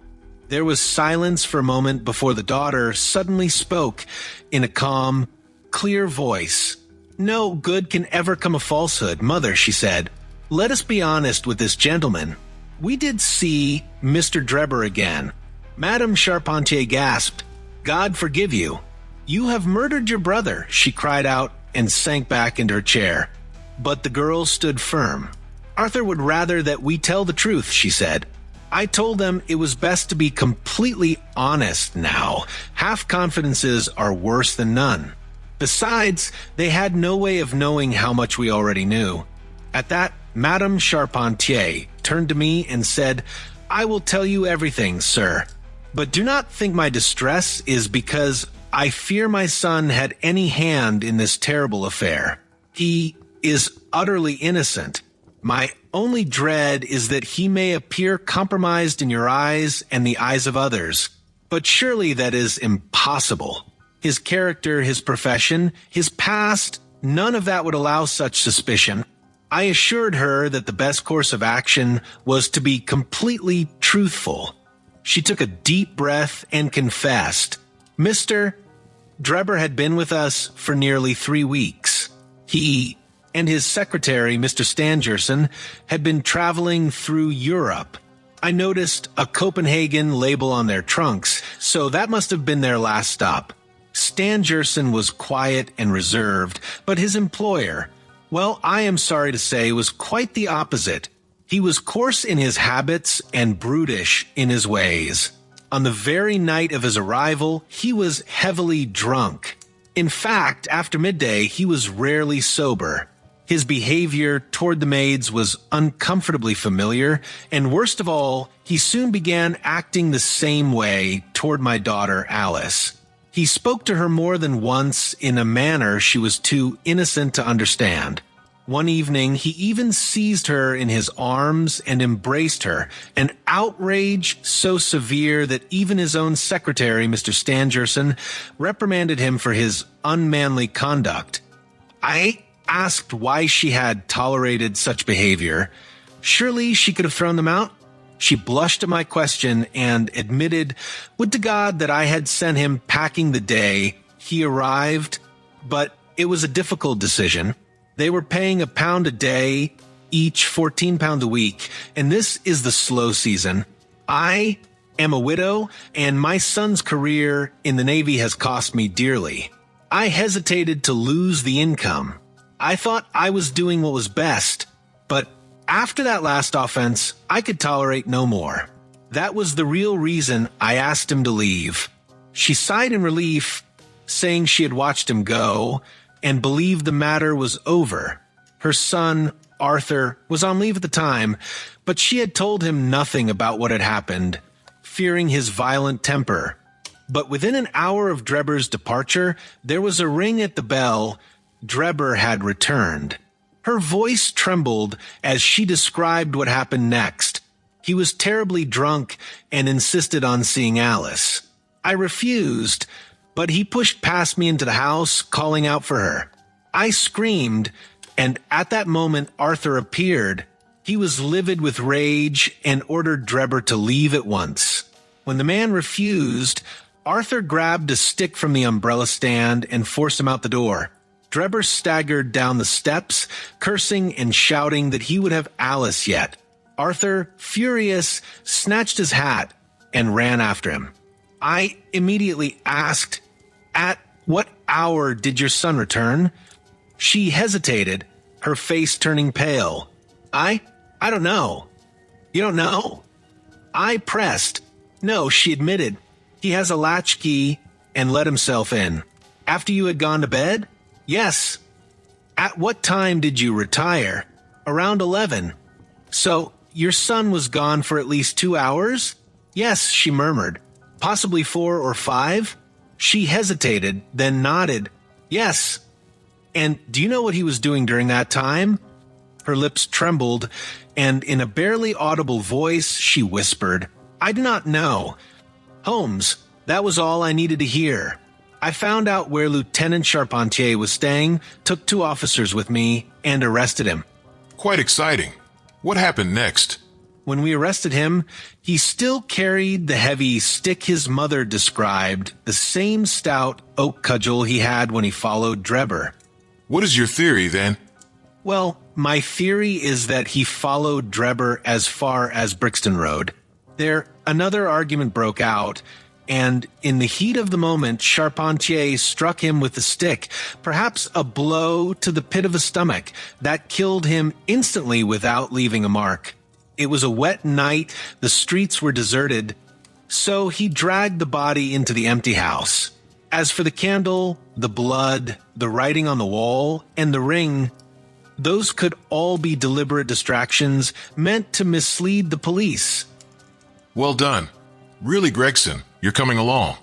There was silence for a moment before the daughter suddenly spoke in a calm, clear voice. "No good can ever come of falsehood, Mother," she said. "Let us be honest with this gentleman. We did see Mr. Drebber again." Madame Charpentier gasped. "God forgive you. You have murdered your brother," she cried out and sank back into her chair. But the girl stood firm. "Arthur would rather that we tell the truth," she said. "I told them it was best to be completely honest now. Half confidences are worse than none." Besides, they had no way of knowing how much we already knew. At that, Madame Charpentier turned to me and said, "I will tell you everything, sir. But do not think my distress is because I fear my son had any hand in this terrible affair. He is utterly innocent. My only dread is that he may appear compromised in your eyes and the eyes of others. But surely that is impossible. His character, his profession, his past, none of that would allow such suspicion." I assured her that the best course of action was to be completely truthful. She took a deep breath and confessed, "Mr. Drebber had been with us for nearly 3 weeks. He and his secretary, Mr. Stangerson, had been traveling through Europe. I noticed a Copenhagen label on their trunks, so that must have been their last stop. Stangerson was quiet and reserved, but his employer, well, I am sorry to say, was quite the opposite. He was coarse in his habits and brutish in his ways. On the very night of his arrival, he was heavily drunk. In fact, after midday, he was rarely sober. His behavior toward the maids was uncomfortably familiar, and worst of all, he soon began acting the same way toward my daughter Alice. He spoke to her more than once in a manner she was too innocent to understand. One evening, he even seized her in his arms and embraced her, an outrage so severe that even his own secretary, Mr. Stangerson, reprimanded him for his unmanly conduct. I asked why she had tolerated such behavior. Surely she could have thrown them out? She blushed at my question and admitted, would to God that I had sent him packing the day he arrived, but it was a difficult decision. They were paying £1 a day, each £14 a week, and this is the slow season. I am a widow, and my son's career in the Navy has cost me dearly. I hesitated to lose the income. I thought I was doing what was best, but after that last offense, I could tolerate no more. That was the real reason I asked him to leave. She sighed in relief, saying she had watched him go and believed the matter was over. Her son, Arthur, was on leave at the time, but she had told him nothing about what had happened, fearing his violent temper. But within an hour of Drebber's departure, there was a ring at the bell. Drebber had returned. Her voice trembled as she described what happened next. He was terribly drunk and insisted on seeing Alice. I refused, but he pushed past me into the house, calling out for her. I screamed, and at that moment Arthur appeared. He was livid with rage and ordered Drebber to leave at once. When the man refused, Arthur grabbed a stick from the umbrella stand and forced him out the door. Drebber staggered down the steps, cursing and shouting that he would have Alice yet. Arthur, furious, snatched his hat and ran after him. I immediately asked, "At what hour did your son return?" She hesitated, her face turning pale. I don't know." "You don't know?" I pressed. "No," she admitted. "He has a latchkey and let himself in." "After you had gone to bed?" "Yes." "At what time did you retire?" "Around 11. "So, your son was gone for at least 2 hours?" "Yes," she murmured. "Possibly 4 or 5? She hesitated, then nodded. "Yes." "And do you know what he was doing during that time?" Her lips trembled, and in a barely audible voice, she whispered, "I do not know. Holmes, that was all I needed to hear. I found out where Lieutenant Charpentier was staying, took 2 officers with me, and arrested him."
Quite exciting. What happened next?
When we arrested him, he still carried the heavy stick his mother described, the same stout oak cudgel he had when he followed Drebber.
What is your theory, then?
Well, my theory is that he followed Drebber as far as Brixton Road. There, another argument broke out, and in the heat of the moment, Charpentier struck him with the stick, perhaps a blow to the pit of the stomach that killed him instantly without leaving a mark. It was a wet night, the streets were deserted, so he dragged the body into the empty house. As for the candle, the blood, the writing on the wall, and the ring, those could all be deliberate distractions meant to mislead the police.
Well done. Really, Gregson, you're coming along.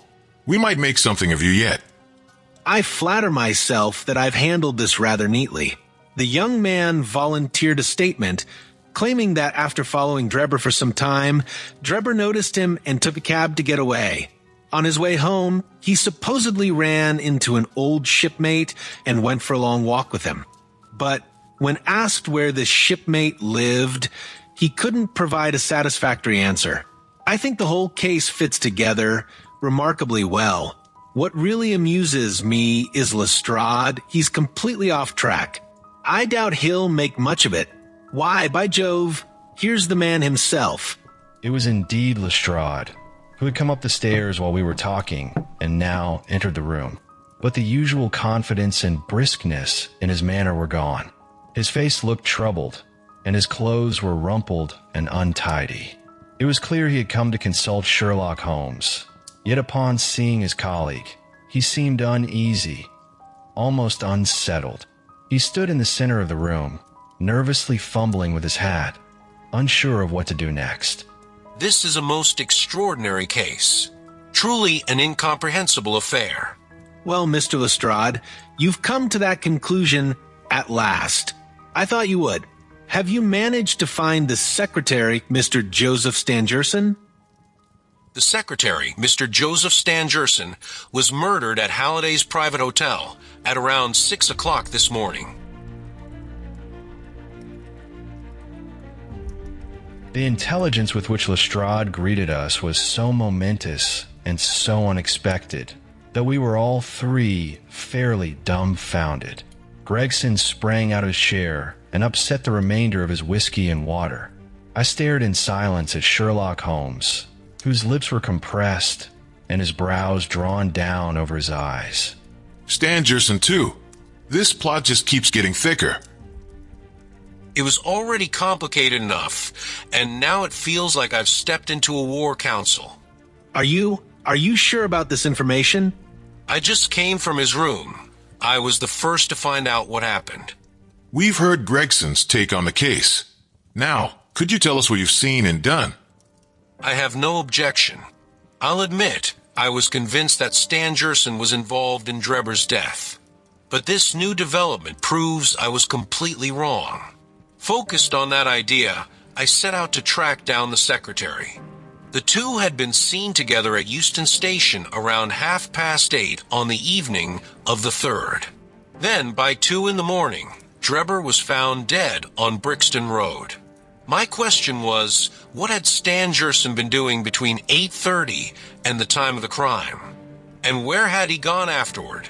We might make something of you yet.
I flatter myself that I've handled this rather neatly. The young man volunteered a statement, claiming that after following Drebber for some time, Drebber noticed him and took a cab to get away. On his way home, he supposedly ran into an old shipmate and went for a long walk with him. But when asked where this shipmate lived, he couldn't provide a satisfactory answer. I think the whole case fits together remarkably well. What really amuses me is Lestrade. He's completely off track. I doubt he'll make much of it. Why, by Jove, here's the man himself.
It was indeed Lestrade, who had come up the stairs while we were talking and now entered the room. But the usual confidence and briskness in his manner were gone. His face looked troubled, and his clothes were rumpled and untidy. It was clear he had come to consult Sherlock Holmes, yet upon seeing his colleague, he seemed uneasy, almost unsettled. He stood in the center of the room, nervously fumbling with his hat, unsure of what to do next.
This is a most extraordinary case. Truly an incomprehensible affair.
Well, Mr. Lestrade, you've come to that conclusion at last. I thought you would. Have you managed to find the secretary, Mr. Joseph Stangerson?
The secretary, Mr. Joseph Stangerson, was murdered at Halliday's private hotel at around 6 o'clock this morning.
The intelligence with which Lestrade greeted us was so momentous and so unexpected that we were all three fairly dumbfounded. Gregson sprang out of his chair and upset the remainder of his whiskey and water. I stared in silence at Sherlock Holmes, whose lips were compressed and his brows drawn down over his eyes.
Stangerson, too. This plot just keeps getting thicker.
It was already complicated enough, and now it feels like I've stepped into a war council.
Are you sure about this information?
I just came from his room. I was the first to find out what happened.
We've heard Gregson's take on the case. Now, could you tell us what you've seen and done?
I have no objection. I'll admit I was convinced that Stangerson was involved in Drebber's death. But this new development proves I was completely wrong. Focused on that idea, I set out to track down the secretary. The two had been seen together at Euston Station around 8:30 on the evening of the 3rd. Then, by 2 in the morning, Drebber was found dead on Brixton Road. My question was, what had Stangerson been doing between 8:30 and the time of the crime? And where had he gone afterward?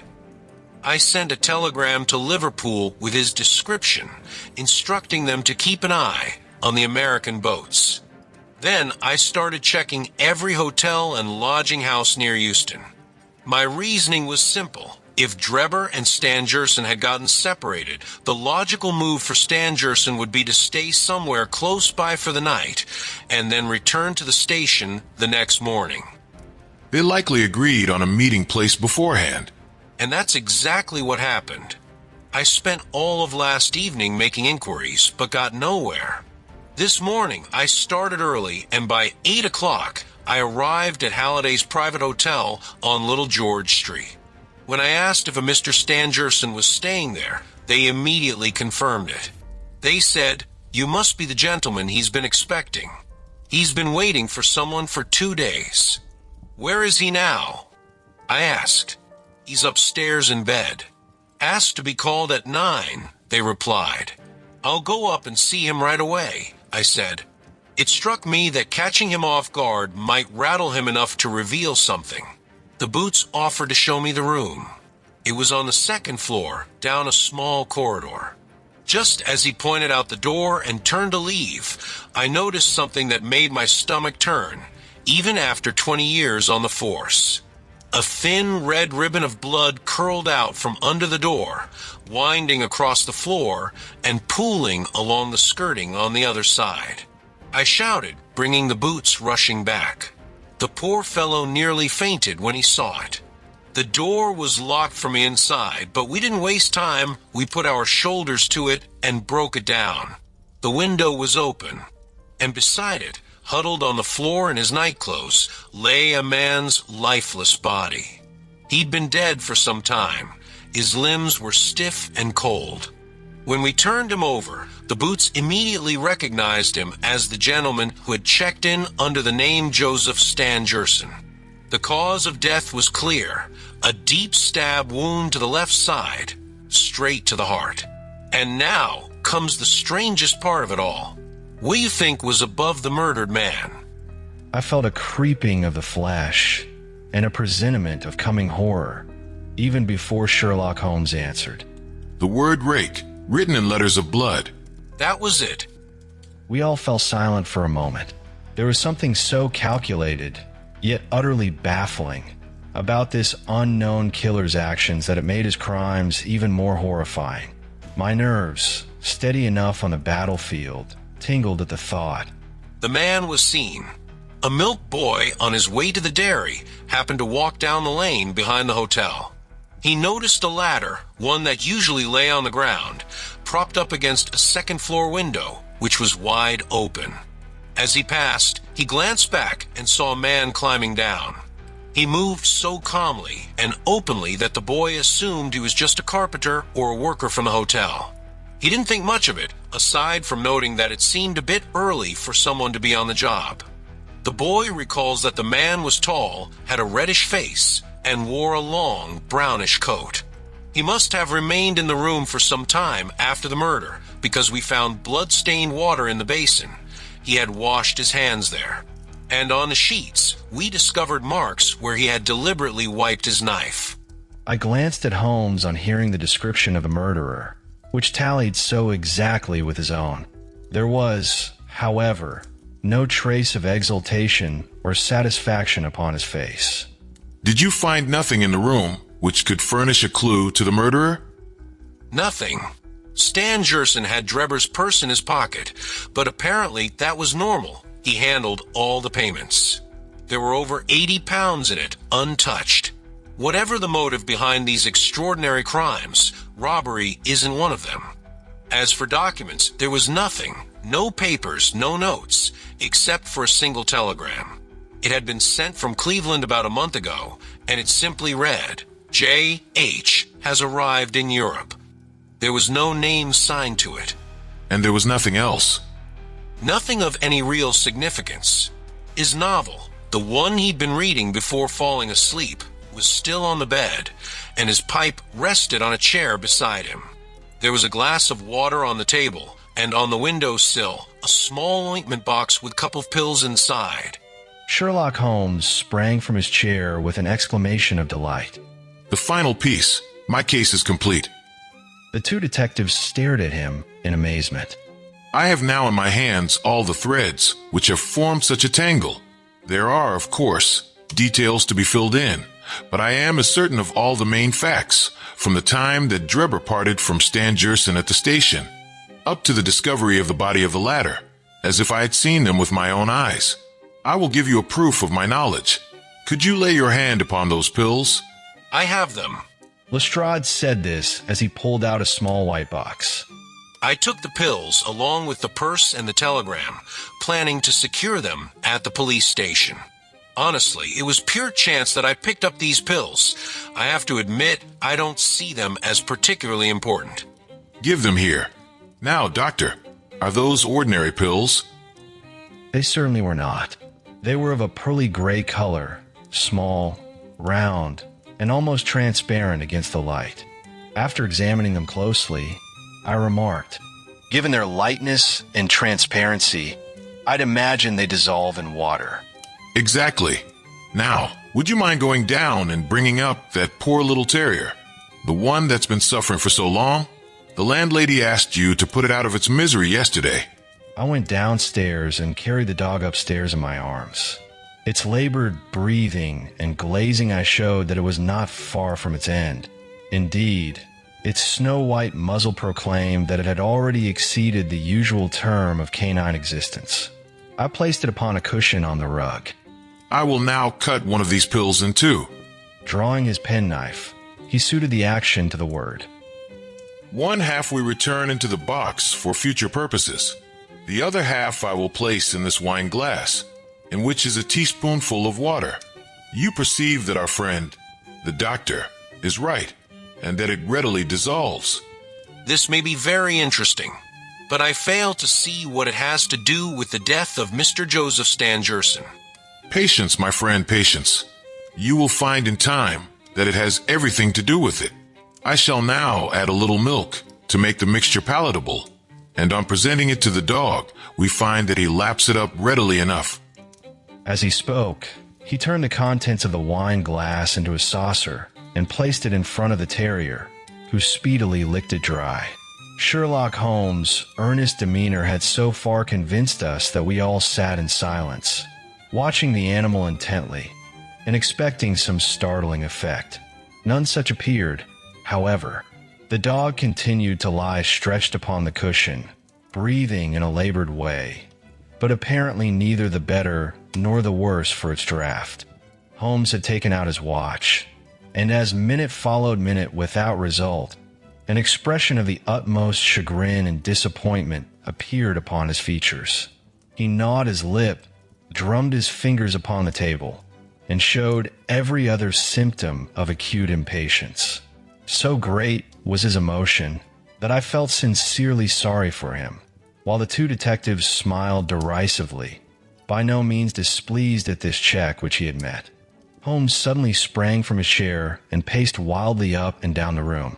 I sent a telegram to Liverpool with his description, instructing them to keep an eye on the American boats. Then I started checking every hotel and lodging house near Euston. My reasoning was simple. If Drebber and Stangerson had gotten separated, the logical move for Stangerson would be to stay somewhere close by for the night and then return to the station the next morning.
They likely agreed on a meeting place beforehand.
And that's exactly what happened. I spent all of last evening making inquiries, but got nowhere. This morning, I started early, and by 8 o'clock, I arrived at Halliday's private hotel on Little George Street. When I asked if a Mr. Stangerson was staying there, they immediately confirmed it. They said, "You must be the gentleman he's been expecting. He's been waiting for someone for 2 days. Where is he now?" I asked. "He's upstairs in bed." Asked to be called at 9, they replied. "I'll go up and see him right away," I said. It struck me that catching him off guard might rattle him enough to reveal something. The boots offered to show me the room. It was on the 2nd floor, down a small corridor. Just as he pointed out the door and turned to leave, I noticed something that made my stomach turn, even after 20 years on the force. A thin red ribbon of blood curled out from under the door, winding across the floor and pooling along the skirting on the other side. I shouted, bringing the boots rushing back. The poor fellow nearly fainted when he saw it. The door was locked from the inside, but we didn't waste time. We put our shoulders to it and broke it down. The window was open, and beside it, huddled on the floor in his nightclothes, lay a man's lifeless body. He'd been dead for some time. His limbs were stiff and cold. When we turned him over, the boots immediately recognized him as the gentleman who had checked in under the name Joseph Stangerson. The cause of death was clear, a deep stab wound to the left side, straight to the heart. And now comes the strangest part of it all. What do you think was above the murdered man?
I felt a creeping of the flesh and a presentiment of coming horror, even before Sherlock Holmes answered.
The word rake, written in letters of blood.
That was it.
We all fell silent for a moment. There was something so calculated, yet utterly baffling, about this unknown killer's actions that it made his crimes even more horrifying. My nerves, steady enough on the battlefield, tingled at the thought.
The man was seen. A milk boy on his way to the dairy happened to walk down the lane behind the hotel. He noticed a ladder, one that usually lay on the ground, propped up against a second-floor window, which was wide open. As he passed, he glanced back and saw a man climbing down. He moved so calmly and openly that the boy assumed he was just a carpenter or a worker from the hotel. He didn't think much of it, aside from noting that it seemed a bit early for someone to be on the job. The boy recalls that the man was tall, had a reddish face, and wore a long, brownish coat. He must have remained in the room for some time after the murder, because we found blood-stained water in the basin. He had washed his hands there. And on the sheets, we discovered marks where he had deliberately wiped his knife.
I glanced at Holmes on hearing the description of the murderer, which tallied so exactly with his own. There was, however, no trace of exultation or satisfaction upon his face.
Did you find nothing in the room which could furnish a clue to the murderer?
Nothing. Stangerson had Drebber's purse in his pocket, but apparently that was normal. He handled all the payments. There were over 80 pounds in it, untouched. Whatever the motive behind these extraordinary crimes, robbery isn't one of them. As for documents, there was nothing, no papers, no notes, except for a single telegram. It had been sent from Cleveland about a month ago, and it simply read, J.H. has arrived in Europe. There was no name signed to it.
And there was nothing else.
Nothing of any real significance. His novel, the one he'd been reading before falling asleep, was still on the bed, and his pipe rested on a chair beside him. There was a glass of water on the table, and on the windowsill, a small ointment box with a couple of pills inside.
Sherlock Holmes sprang from his chair with an exclamation of delight.
The final piece. My case is complete.
The two detectives stared at him in amazement.
I have now in my hands all the threads which have formed such a tangle. There are, of course, details to be filled in, but I am as certain of all the main facts, from the time that Drebber parted from Stangerson at the station, up to the discovery of the body of the latter, as if I had seen them with my own eyes. I will give you a proof of my knowledge. Could you lay your hand upon those pills?
I have them.
Lestrade said this as he pulled out a small white box.
I took the pills along with the purse and the telegram, planning to secure them at the police station. Honestly, it was pure chance that I picked up these pills. I have to admit, I don't see them as particularly important.
Give them here. Now, doctor, are those ordinary pills?
They certainly were not. They were of a pearly gray color, small, round, and almost transparent against the light. After examining them closely, I remarked, given their lightness and transparency, I'd imagine they dissolve in water.
Exactly. Now, would you mind going down and bringing up that poor little terrier? The one that's been suffering for so long? The landlady asked you to put it out of its misery yesterday.
I went downstairs and carried the dog upstairs in my arms. Its labored breathing and glazing eyes showed that it was not far from its end. Indeed, its snow-white muzzle proclaimed that it had already exceeded the usual term of canine existence. I placed it upon a cushion on the rug.
I will now cut one of these pills in two.
Drawing his penknife, he suited the action to the word.
One half we return into the box for future purposes. The other half I will place in this wine glass, in which is a teaspoonful of water. You perceive that our friend, the doctor, is right, and that it readily dissolves.
This may be very interesting, but I fail to see what it has to do with the death of Mr. Joseph Stangerson.
Patience, my friend, patience. You will find in time that it has everything to do with it. I shall now add a little milk to make the mixture palatable, and on presenting it to the dog, we find that he laps it up readily enough.
As he spoke, he turned the contents of the wine glass into a saucer and placed it in front of the terrier, who speedily licked it dry. Sherlock Holmes' earnest demeanor had so far convinced us that we all sat in silence, watching the animal intently and expecting some startling effect. None such appeared, however. The dog continued to lie stretched upon the cushion, breathing in a labored way, but apparently neither the better nor the worse for its draught. Holmes had taken out his watch, and as minute followed minute without result, an expression of the utmost chagrin and disappointment appeared upon his features. He gnawed his lip, drummed his fingers upon the table, and showed every other symptom of acute impatience. So great was his emotion that I felt sincerely sorry for him, while the two detectives smiled derisively, by no means displeased at this check which he had met. Holmes suddenly sprang from his chair and paced wildly up and down the room.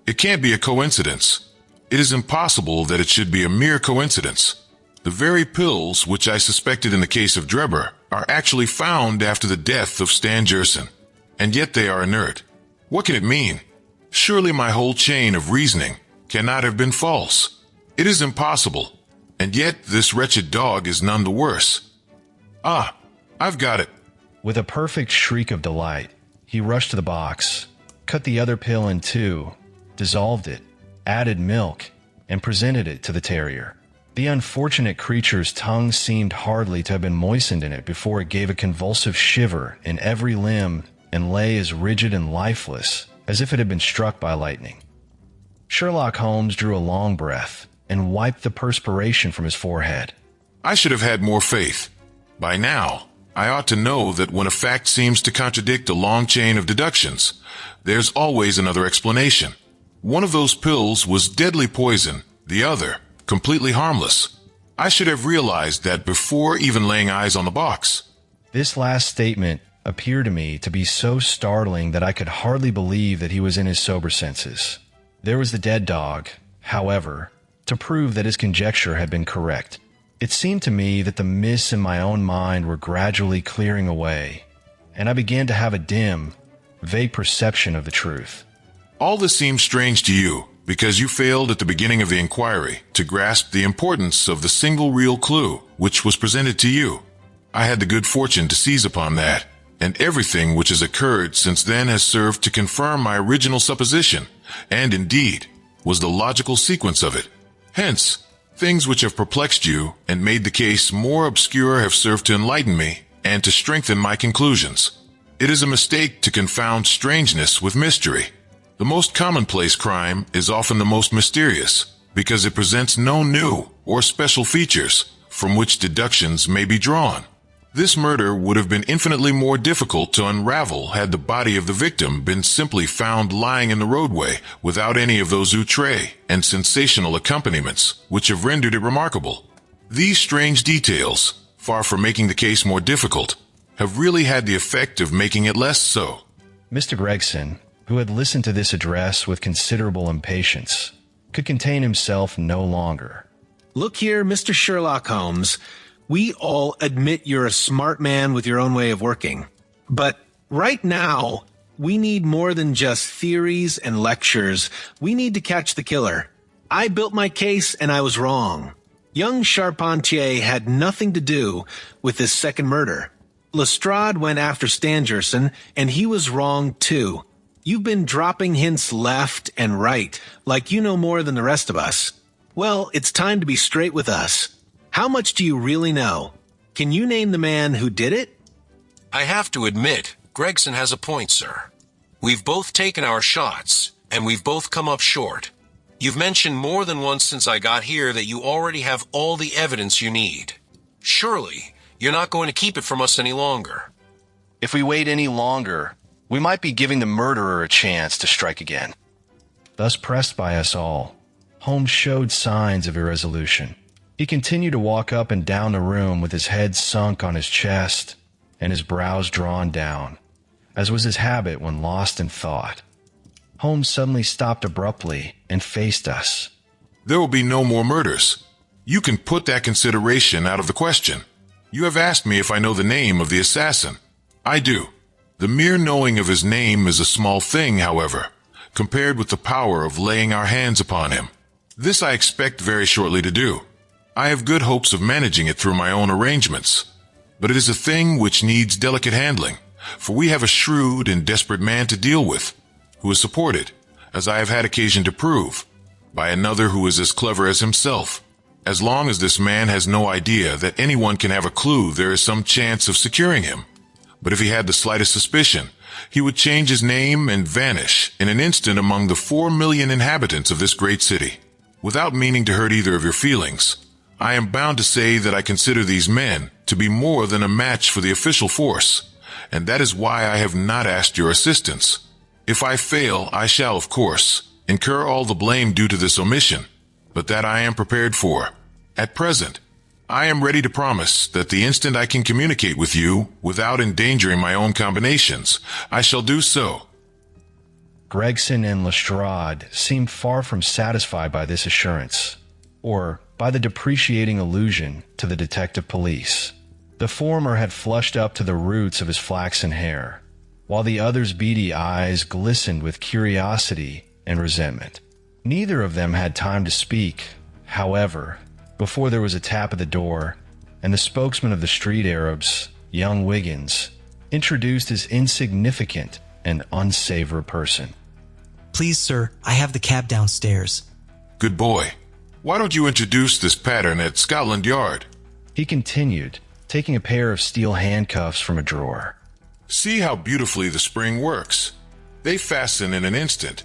It can't be a coincidence. It is impossible that it should be a mere coincidence. The very pills which I suspected in the case of Drebber are actually found after the death of Stangerson, and yet they are inert. What can it mean? Surely my whole chain of reasoning cannot have been false. It is impossible, and yet this wretched dog is none the worse. Ah, I've got it.
With a perfect shriek of delight, he rushed to the box, cut the other pill in two, dissolved it, added milk, and presented it to the terrier. The unfortunate creature's tongue seemed hardly to have been moistened in it before it gave a convulsive shiver in every limb and lay as rigid and lifeless as if it had been struck by lightning. Sherlock Holmes drew a long breath and wiped the perspiration from his forehead.
I should have had more faith. By now, I ought to know that when a fact seems to contradict a long chain of deductions, there's always another explanation. One of those pills was deadly poison, the other completely harmless. I should have realized that before even laying eyes on the box.
This last statement appeared to me to be so startling that I could hardly believe that he was in his sober senses. There was the dead dog, however, to prove that his conjecture had been correct. It seemed to me that the mists in my own mind were gradually clearing away, and I began to have a dim, vague perception of the truth.
All this seems strange to you, because you failed at the beginning of the inquiry to grasp the importance of the single real clue which was presented to you. I had the good fortune to seize upon that, and everything which has occurred since then has served to confirm my original supposition, and indeed was the logical sequence of it. Hence, things which have perplexed you and made the case more obscure have served to enlighten me and to strengthen my conclusions. It is a mistake to confound strangeness with mystery. The most commonplace crime is often the most mysterious, because it presents no new or special features from which deductions may be drawn. This murder would have been infinitely more difficult to unravel had the body of the victim been simply found lying in the roadway without any of those outre and sensational accompaniments which have rendered it remarkable. These strange details, far from making the case more difficult, have really had the effect of making it less so.
Mr. Gregson, who had listened to this address with considerable impatience, could contain himself no longer.
Look here, Mr. Sherlock Holmes. We all admit you're a smart man with your own way of working. But right now, we need more than just theories and lectures. We need to catch the killer. I built my case and I was wrong. Young Charpentier had nothing to do with this second murder. Lestrade went after Stangerson, and he was wrong too. You've been dropping hints left and right, like you know more than the rest of us. Well, it's time to be straight with us. How much do you really know? Can you name the man who did it?
I have to admit, Gregson has a point, sir. We've both taken our shots, and we've both come up short. You've mentioned more than once since I got here that you already have all the evidence you need. Surely, you're not going to keep it from us any longer.
If we wait any longer, we might be giving the murderer a chance to strike again. Thus pressed by us all, Holmes showed signs of irresolution. He continued to walk up and down the room with his head sunk on his chest and his brows drawn down, as was his habit when lost in thought. Holmes suddenly stopped abruptly and faced us.
There will be no more murders. You can put that consideration out of the question. You have asked me if I know the name of the assassin. I do. The mere knowing of his name is a small thing, however, compared with the power of laying our hands upon him. This I expect very shortly to do. I have good hopes of managing it through my own arrangements. But it is a thing which needs delicate handling, for we have a shrewd and desperate man to deal with, who is supported, as I have had occasion to prove, by another who is as clever as himself. As long as this man has no idea that anyone can have a clue, there is some chance of securing him. But if he had the slightest suspicion, he would change his name and vanish in an instant among the 4 million inhabitants of this great city. Without meaning to hurt either of your feelings, I am bound to say that I consider these men to be more than a match for the official force, and that is why I have not asked your assistance. If I fail, I shall, of course, incur all the blame due to this omission, but that I am prepared for. At present, I am ready to promise that the instant I can communicate with you without endangering my own combinations, I shall do so.
Gregson and Lestrade seemed far from satisfied by this assurance, or by the depreciating allusion to the detective police. The former had flushed up to the roots of his flaxen hair, while the other's beady eyes glistened with curiosity and resentment. Neither of them had time to speak, however, before there was a tap at the door, and the spokesman of the street Arabs, young Wiggins, introduced his insignificant and unsavory person.
Please, sir, I have the cab downstairs.
Good boy. Why don't you introduce this pattern at Scotland Yard?
He continued, taking a pair of steel handcuffs from a drawer.
See how beautifully the spring works. They fasten in an instant.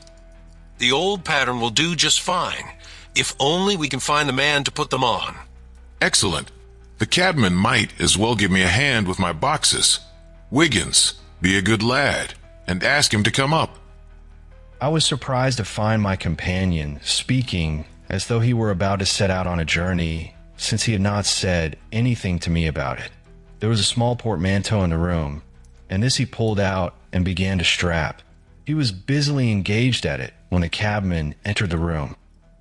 The old pattern will do just fine, if only we can find the man to put them on.
Excellent. The cabman might as well give me a hand with my boxes. Wiggins, be a good lad, and ask him to come up.
I was surprised to find my companion speaking as though he were about to set out on a journey, since he had not said anything to me about it. There was a small portmanteau in the room, and this he pulled out and began to strap. He was busily engaged at it when the cabman entered the room.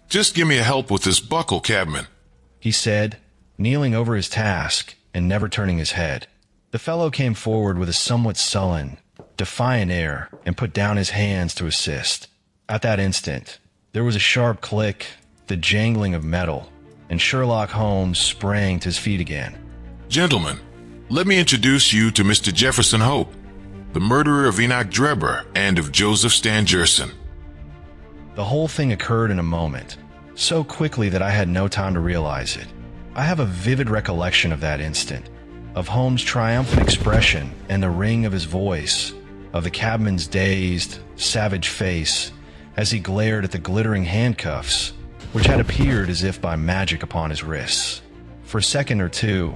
Just give me a help with this buckle, cabman,
he said, kneeling over his task and never turning his head. The fellow came forward with a somewhat sullen, defiant air and put down his hands to assist. At that instant, there was a sharp click, the jangling of metal, and Sherlock Holmes sprang to his feet again.
Gentlemen, let me introduce you to Mr. Jefferson Hope, the murderer of Enoch Drebber and of Joseph Stangerson.
The whole thing occurred in a moment, so quickly that I had no time to realize it. I have a vivid recollection of that instant, of Holmes' triumphant expression and the ring of his voice, of the cabman's dazed, savage face as he glared at the glittering handcuffs, which had appeared as if by magic upon his wrists. For a second or two,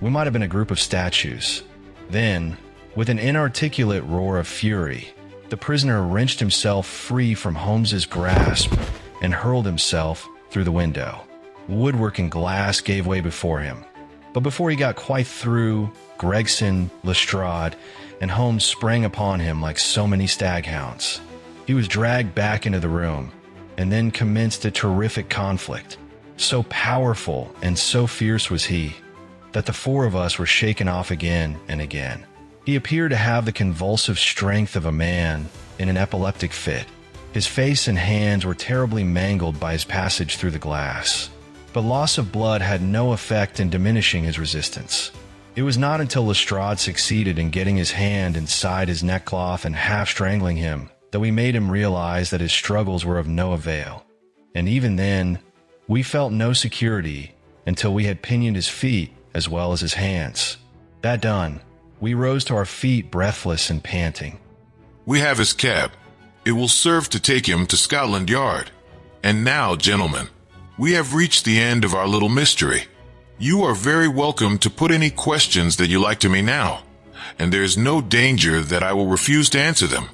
we might have been a group of statues. Then, with an inarticulate roar of fury, the prisoner wrenched himself free from Holmes's grasp and hurled himself through the window. Woodwork and glass gave way before him. But before he got quite through, Gregson, Lestrade, and Holmes sprang upon him like so many staghounds. He was dragged back into the room, and then commenced a terrific conflict. So powerful and so fierce was he, that the four of us were shaken off again and again. He appeared to have the convulsive strength of a man in an epileptic fit. His face and hands were terribly mangled by his passage through the glass. But loss of blood had no effect in diminishing his resistance. It was not until Lestrade succeeded in getting his hand inside his neckcloth and half strangling him that we made him realize that his struggles were of no avail. And even then, we felt no security until we had pinioned his feet as well as his hands. That done, we rose to our feet breathless and panting.
We have his cab. It will serve to take him to Scotland Yard. And now, gentlemen, we have reached the end of our little mystery. You are very welcome to put any questions that you like to me now, and there is no danger that I will refuse to answer them.